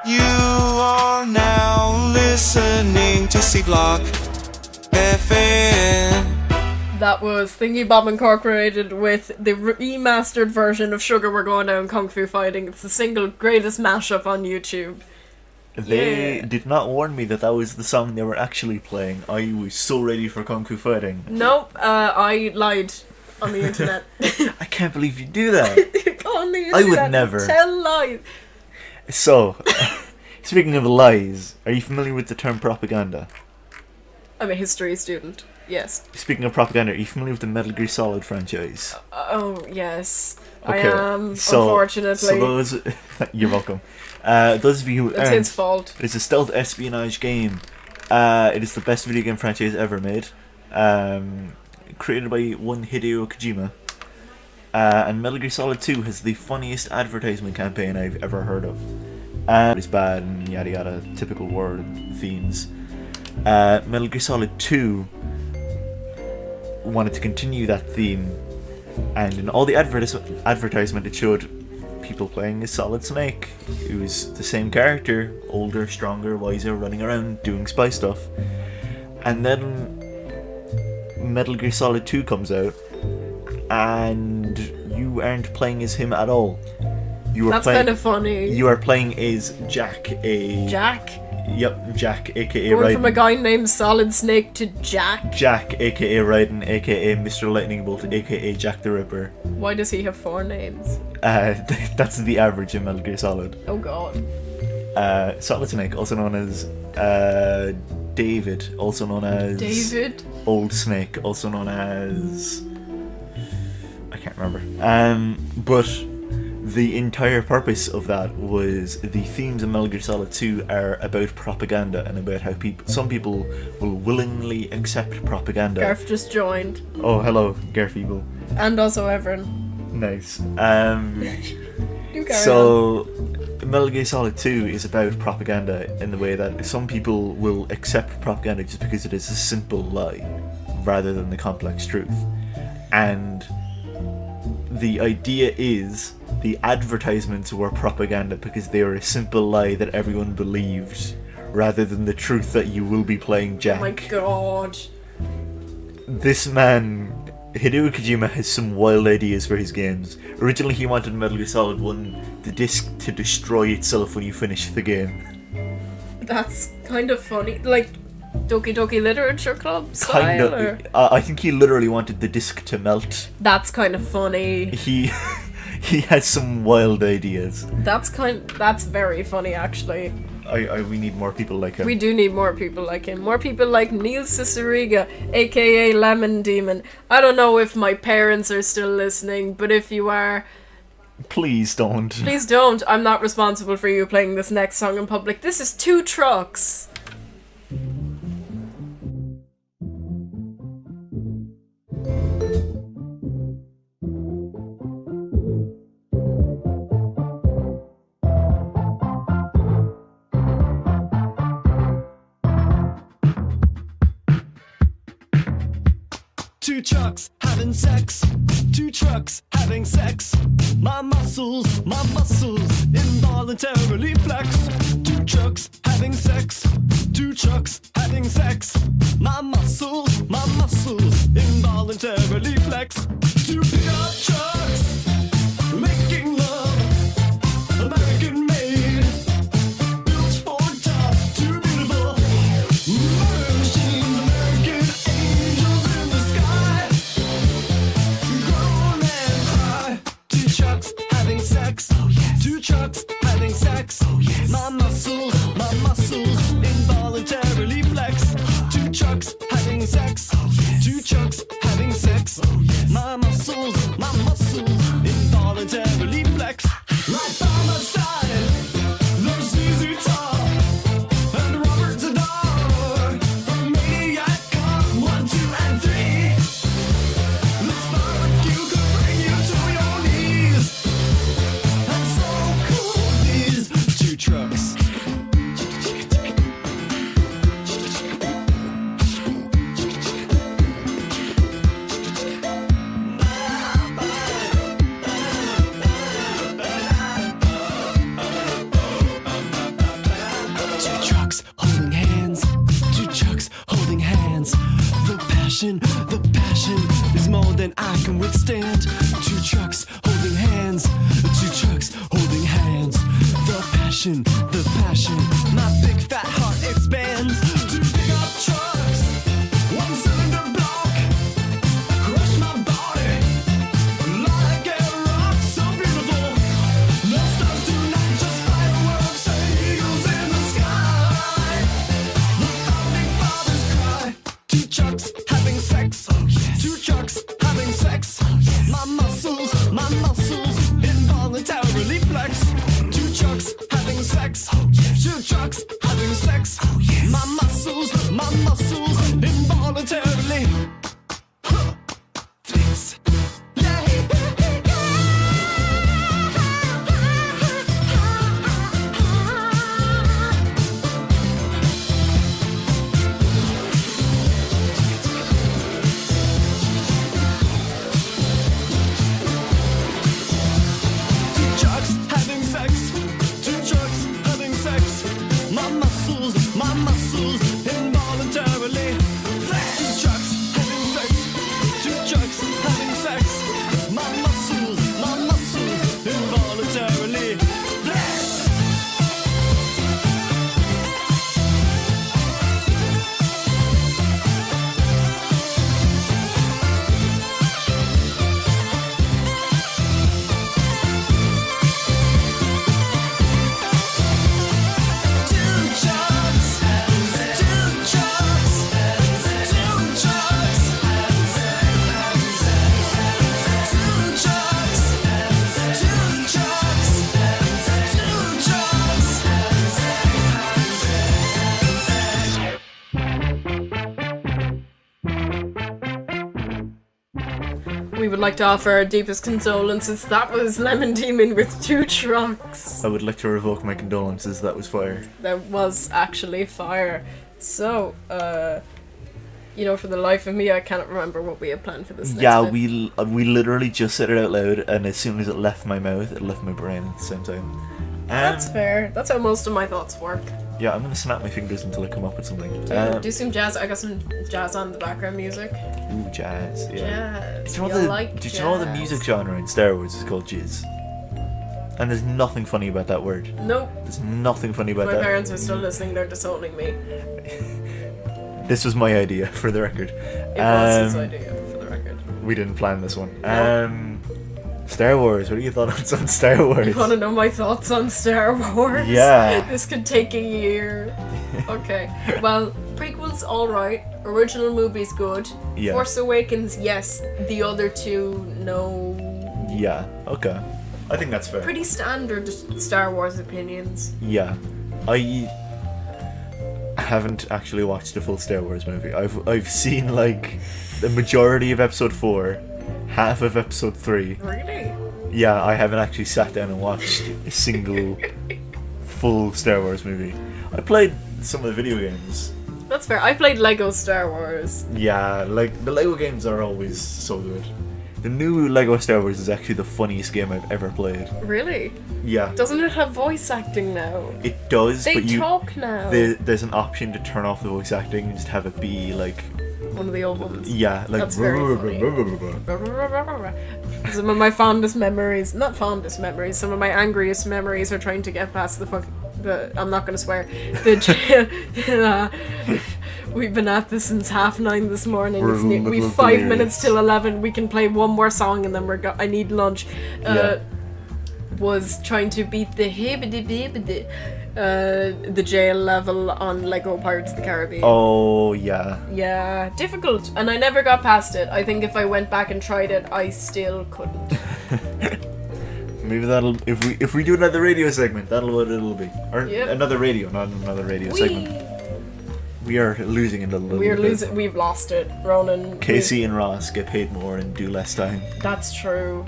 C: You are now listening to C Block FM.
A: That was Thingy Bob Incorporated with the remastered version of Sugar We're Going Down Kung Fu Fighting. It's the single greatest mashup on YouTube.
B: They
A: Yeah.
B: did not warn me that that was the song they were actually playing. I was so ready for Kung Fu Fighting.
A: Nope, I lied on the internet.
B: I can't believe you do that.
A: On the
B: I would
A: internet,
B: never.
A: tell lies.
B: So, speaking of lies, are you familiar with the term propaganda?
A: I'm a history student. Yes.
B: Speaking of propaganda, are you familiar with the Metal Gear Solid franchise?
A: Oh yes,
B: Okay,
A: I am.
B: so
A: Unfortunately,
B: those you're welcome. Those of you who
A: it's
B: aren't,
A: his fault.
B: it's a stealth espionage game. It is the best video game franchise ever made. Created by one Hideo Kojima. And Metal Gear Solid 2 has the funniest advertisement campaign I've ever heard of. It's bad and yada yada, typical war themes. Metal Gear Solid 2 wanted to continue that theme, and in all the advertisement it showed people playing as Solid Snake, who was the same character, older, stronger, wiser, running around doing spy stuff. And then Metal Gear Solid 2 comes out, and you aren't playing as him at all. You are
A: That's kind of funny.
B: You are playing as Jack,
A: Jack?
B: Yep, Jack, aka
A: Going
B: Raiden.
A: from a guy named Solid Snake to Jack?
B: Jack, aka Raiden, aka Mr. Lightning Bolt, aka Jack the Ripper.
A: Why does he have 4 names?
B: That's the average in Metal Gear Solid.
A: Oh god.
B: Solid Snake, also known as David, also known as
A: David?
B: Old Snake, also known as I can't remember. But the entire purpose of that was the themes of Metal Gear Solid 2 are about propaganda and about how some people will willingly accept propaganda.
A: Garth just joined.
B: Oh, hello, Garth Evil.
A: And also Everin.
B: Nice.
A: You carry on.
B: So, Metal Gear Solid 2 is about propaganda in the way that some people will accept propaganda just because it is a simple lie rather than the complex truth. And the idea is the advertisements were propaganda because they were a simple lie that everyone believed rather than the truth that you will be playing Jack.
A: Oh my god.
B: This man, Hideo Kojima, has some wild ideas for his games. Originally he wanted Metal Gear Solid 1, the disc, to destroy itself when you finish the game.
A: That's kind of funny. Like, Doki Doki Literature Club style? Or?
B: I think he literally wanted the disc to melt.
A: That's kind of funny.
B: He has some wild ideas.
A: That's very funny, actually.
B: We need more people like him.
A: We do need more people like him. More people like Neil Ciceriga, aka Lemon Demon. I don't know if my parents are still listening, but if you are,
B: please don't.
A: please don't. I'm not responsible for you playing this next song in public. This is Two Trucks.
C: Two trucks having sex. Two trucks having sex. My muscles involuntarily flex. Two trucks having sex. Two trucks having sex. My muscles involuntarily flex. Two pickup trucks making love, American made. Built for tough, too beautiful. Murder machines, American angels in the sky. Groan and cry. Two trucks having sex. Oh, yes. Two trucks having sex. Oh, yes. My muscles involuntarily flex. Two trucks having sex. Oh, yes. Two trucks having sex. Oh, yes. My muscles involuntarily flex. Right by my side, there's ZZ Top and Robert Zadar from Maniac Cop 1, 2, and 3. This barbecue could bring you to your knees. And so cool these two trucks. the passion, my big fat heart expands. To pick up trucks, one cylinder block, crush my body like a rock. So beautiful, no stars tonight, just fireworks and eagles in the sky. The founding fathers cry. Two chucks having sex. Two chucks having sex. My muscles involuntarily flex. Two chucks having sex. Two chucks having sex. My muscles involuntarily flex. Two chucks having sex. Two chucks having sex. My muscles involuntarily flex. Two chucks having sex. Two chucks having sex. My muscles involuntarily flex.
A: We would like to offer our deepest condolences. That was Lemon Demon with Two Trucks.
B: I would like to revoke my condolences. That was fire.
A: That was actually fire. So, for the life of me, I cannot remember what we had planned for this next
B: Yeah,
A: bit.
B: we literally just said it out loud, and as soon as it left my mouth, it left my brain at the same time.
A: That's fair. That's how most of my thoughts work.
B: Yeah, I'm gonna snap my fingers until I come up with something.
A: Do some jazz. I got some jazz on the background music.
B: Ooh, jazz. Yeah.
A: Jazz.
B: Did you know
A: Like
B: you know the music genre in Star Wars is called jizz? And there's nothing funny about that word.
A: Nope.
B: There's nothing funny
A: If
B: about
A: my
B: that.
A: parents are still listening, they're disowning me.
B: This was my idea, for the record.
A: It was his idea, for the record.
B: We didn't plan this one.
A: No.
B: Star Wars. What are your thoughts on Star Wars?
A: You want to know my thoughts on Star Wars?
B: Yeah.
A: This could take a year. Okay. Well, prequels alright. Original movie's good.
B: Yeah.
A: Force Awakens, yes. The other two, no.
B: Yeah. Okay. I think that's fair.
A: Pretty standard Star Wars opinions.
B: Yeah. I haven't actually watched a full Star Wars movie. I've seen like the majority of episode 4, half of episode 3.
A: Really?
B: Yeah, I haven't actually sat down and watched a single full Star Wars movie. I played some of the video games.
A: That's fair. I played Lego Star Wars.
B: Yeah, like the Lego games are always so good. The new Lego Star Wars is actually the funniest game I've ever played.
A: Really?
B: Yeah.
A: Doesn't it have voice acting now?
B: It does,
A: They
B: but
A: talk now.
B: there's an option to turn off the voice acting and just have it be like,
A: One of the old ones.
B: yeah, like.
A: That's very funny. Some of my fondest memories, not fondest memories, some of my angriest memories are trying to get past I'm not gonna swear. We've been at this since 9:30 this morning. We've 5 minutes till 11. We can play one more song and then I need lunch. Was trying to beat the jail level on Lego Pirates of the Caribbean.
B: Oh yeah.
A: Yeah, difficult, and I never got past it. I think if I went back and tried it, I still couldn't.
B: Maybe that'll if we do another radio segment, that'll what it'll be. Or
A: Yep.
B: another radio, not another radio segment. We are losing it a little
A: We're
B: bit.
A: losing. We've lost it, Ronan.
B: Casey and Ross get paid more and do less time.
A: That's true.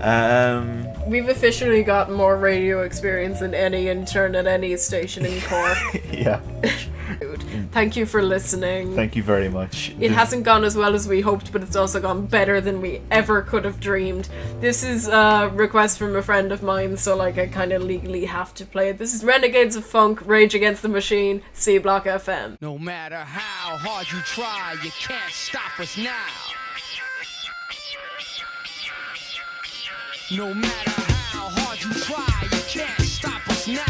B: Um,
A: We've officially got more radio experience than any intern at any station in Cork.
B: yeah.
A: Dude, thank you for listening.
B: Thank you very much.
A: It hasn't gone as well as we hoped, but it's also gone better than we ever could have dreamed. This is a request from a friend of mine, so like I kind of legally have to play it. This is Renegades of Funk, Rage Against the Machine, C Block FM.
K: No matter how hard you try, you can't stop us now. No matter how hard you try, you can't stop us now.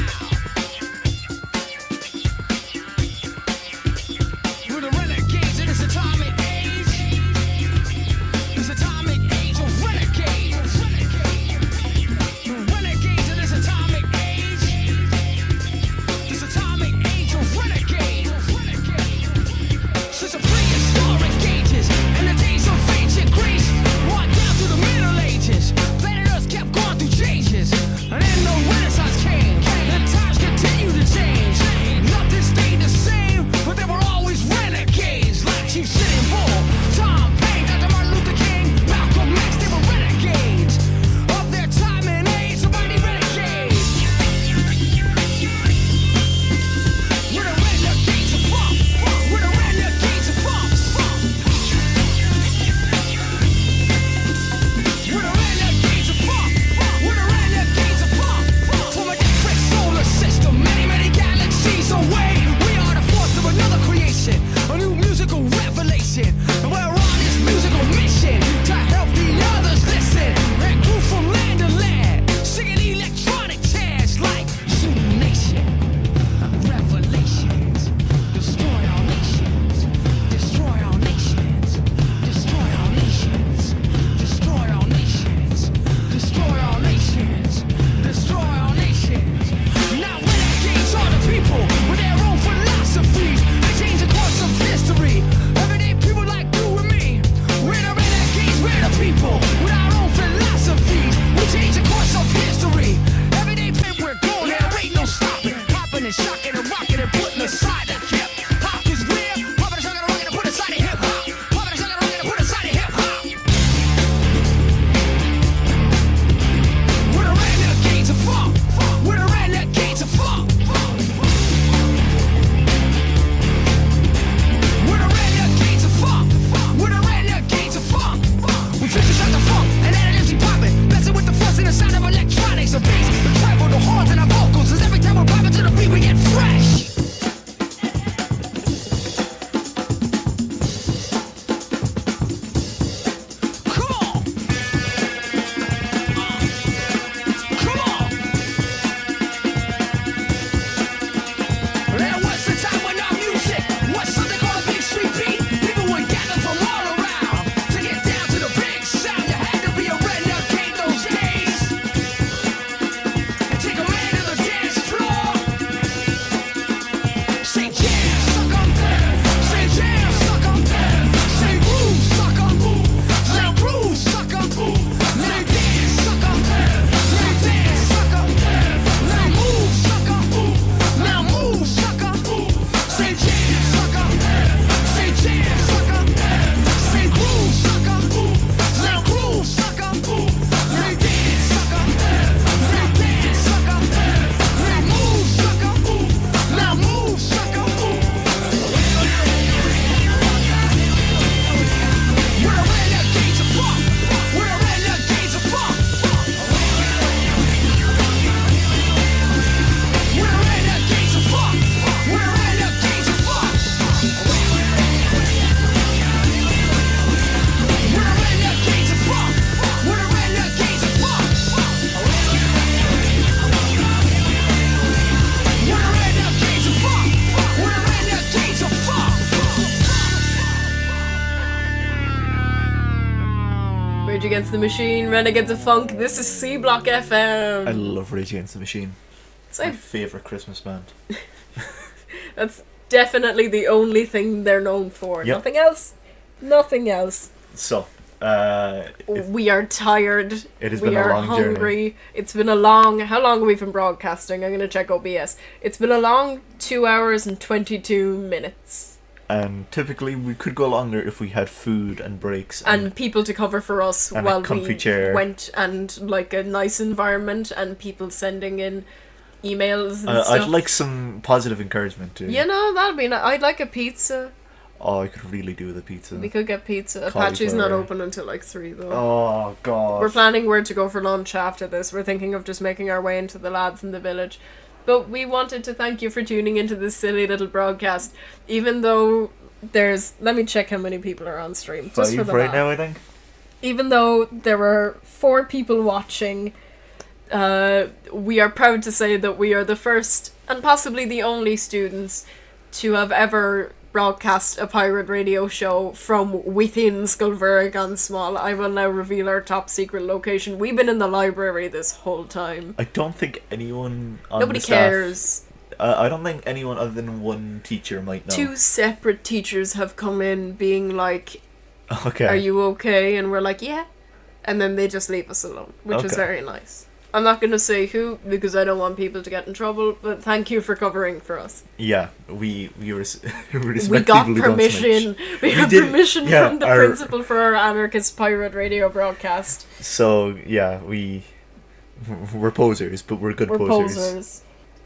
K: people with their own philosophies. They change the course of history. Everyday people like you and me. We're the renegades, we're the people with our own philosophies. We change the course of history. Everyday people, we're going, there ain't no stopping. Popping and shocking and rocking and putting aside the hip hop is real. Popping and shocking and rocking and putting aside the hip hop. Popping and shocking and rocking and putting aside the hip hop. We're the renegades of funk. We're the renegades of funk. We're the renegades of funk. We're the renegades of funk. We finish out the funk and then energy popping. Messing with the fuzz and the sound of electronics. The bass, the treble, the horns and our vocals. Cause every time we're popping to the beat we get fresh. Come on. Come on. There was a time when our music was something called a big street beat. People would gather from all around to get down to the big sound. You had to be a renegade those days. And take a man to the dance floor. Say jam, suck 'em. Say jam, suck 'em. Say groove, suck 'em. Say groove, suck 'em. Say dance, suck 'em. Say dance, suck 'em. Now move, suck 'em. Now move, suck 'em. Say jam, suck 'em. Say jam, suck 'em. Say groove, suck 'em. Now groove, suck 'em. Say dance, suck 'em. Say dance, suck 'em. Say move, suck 'em. Now move, suck 'em. We're the renegades of funk. We're the renegades of funk. We're the renegades of funk. We're the renegades of funk. We're the renegades of funk. We're the renegades of funk. We're the renegades of funk. We're the renegades of funk.
A: Rage Against the Machine, Renegades of Funk. This is C Block FM.
B: I love Rage Against the Machine.
A: It's
B: My
A: like,
B: favourite Christmas band.
A: that's definitely the only thing they're known for.
B: Yep.
A: Nothing else. Nothing else.
B: So,
A: We are tired.
B: It has
A: we
B: been a
A: are
B: long journey.
A: hungry. It's been a long. How long have we been broadcasting? I'm gonna check OBS. It's been a long 2 hours and 22 minutes.
B: and typically we could go longer if we had food and breaks
A: And people to cover for us
B: and a
A: while
B: comfy
A: we
B: chair.
A: went, and like a nice environment and people sending in emails and stuff.
B: I'd like some positive encouragement too.
A: You know, that'd be nice. I'd like a pizza.
B: Oh, I could really do with a pizza.
A: We could get pizza. Apache's not
B: Cauliflower.
A: open until like 3 though.
B: Oh god.
A: We're planning where to go for lunch after this. We're thinking of just making our way into the lads in the village. But we wanted to thank you for tuning into this silly little broadcast. Even though there's... Let me check how many people are on stream. Just for
B: 5
A: the
B: right
A: math.
B: now, I think.
A: Even though there were 4 people watching, we are proud to say that we are the first and possibly the only students to have ever broadcast a pirate radio show from within Skulverig on Small. I will now reveal our top secret location. We've been in the library this whole time.
B: I don't think anyone on
A: Nobody
B: the staff,
A: cares.
B: I don't think anyone other than one teacher might know.
A: 2 separate teachers have come in being like,
B: Okay.
A: are you okay? And we're like, yeah. And then they just leave us alone, which is
B: Okay.
A: very nice. I'm not going to say who because I don't want people to get in trouble, but thank you for covering for us.
B: Yeah, we respect
A: We got
B: people who don't
A: permission.
B: snitch.
A: We got
B: did-
A: permission
B: yeah,
A: from the
B: our-
A: principal for our anarchist pirate radio broadcast.
B: So yeah, we're posers, but we're good
A: We're
B: posers.
A: posers.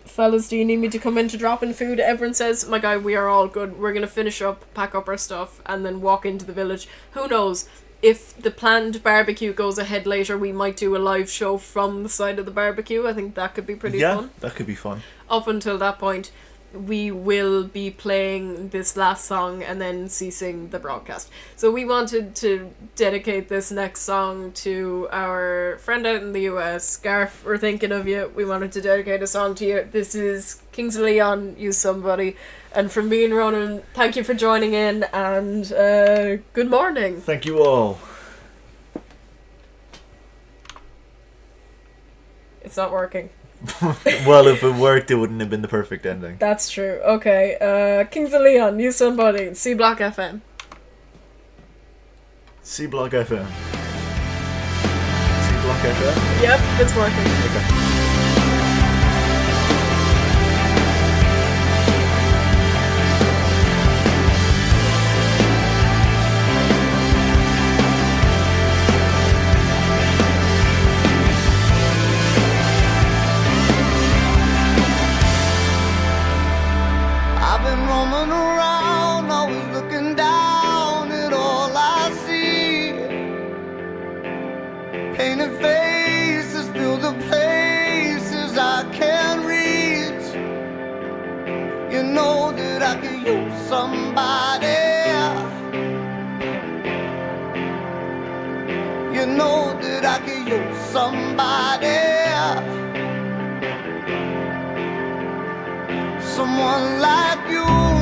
A: Fellas, do you need me to come in to drop in food? Everyone says, my guy, we are all good. We're going to finish up, pack up our stuff, and then walk into the village. Who knows? If the planned barbecue goes ahead later, we might do a live show from the side of the barbecue. I think that could be pretty
B: Yeah,
A: fun.
B: that could be fun.
A: Up until that point, we will be playing this last song and then ceasing the broadcast. So we wanted to dedicate this next song to our friend out in the US. Garth, we're thinking of you. We wanted to dedicate a song to you. This is Kings of Leon, You Somebody. And from me and Ronan, thank you for joining in, and good morning.
B: Thank you all.
A: It's not working.
B: Well, if it worked, it wouldn't have been the perfect ending.
A: That's true. Okay. Kings of Leon, New Somebody, C Block FM.
B: C Block FM. C Block FM?
A: Yep, it's working.
B: Okay.
J: I've been roaming around, always looking down at all I see. Painted faces fill the places I can't reach. You know that I could use somebody. You know that I could use somebody. Someone like you.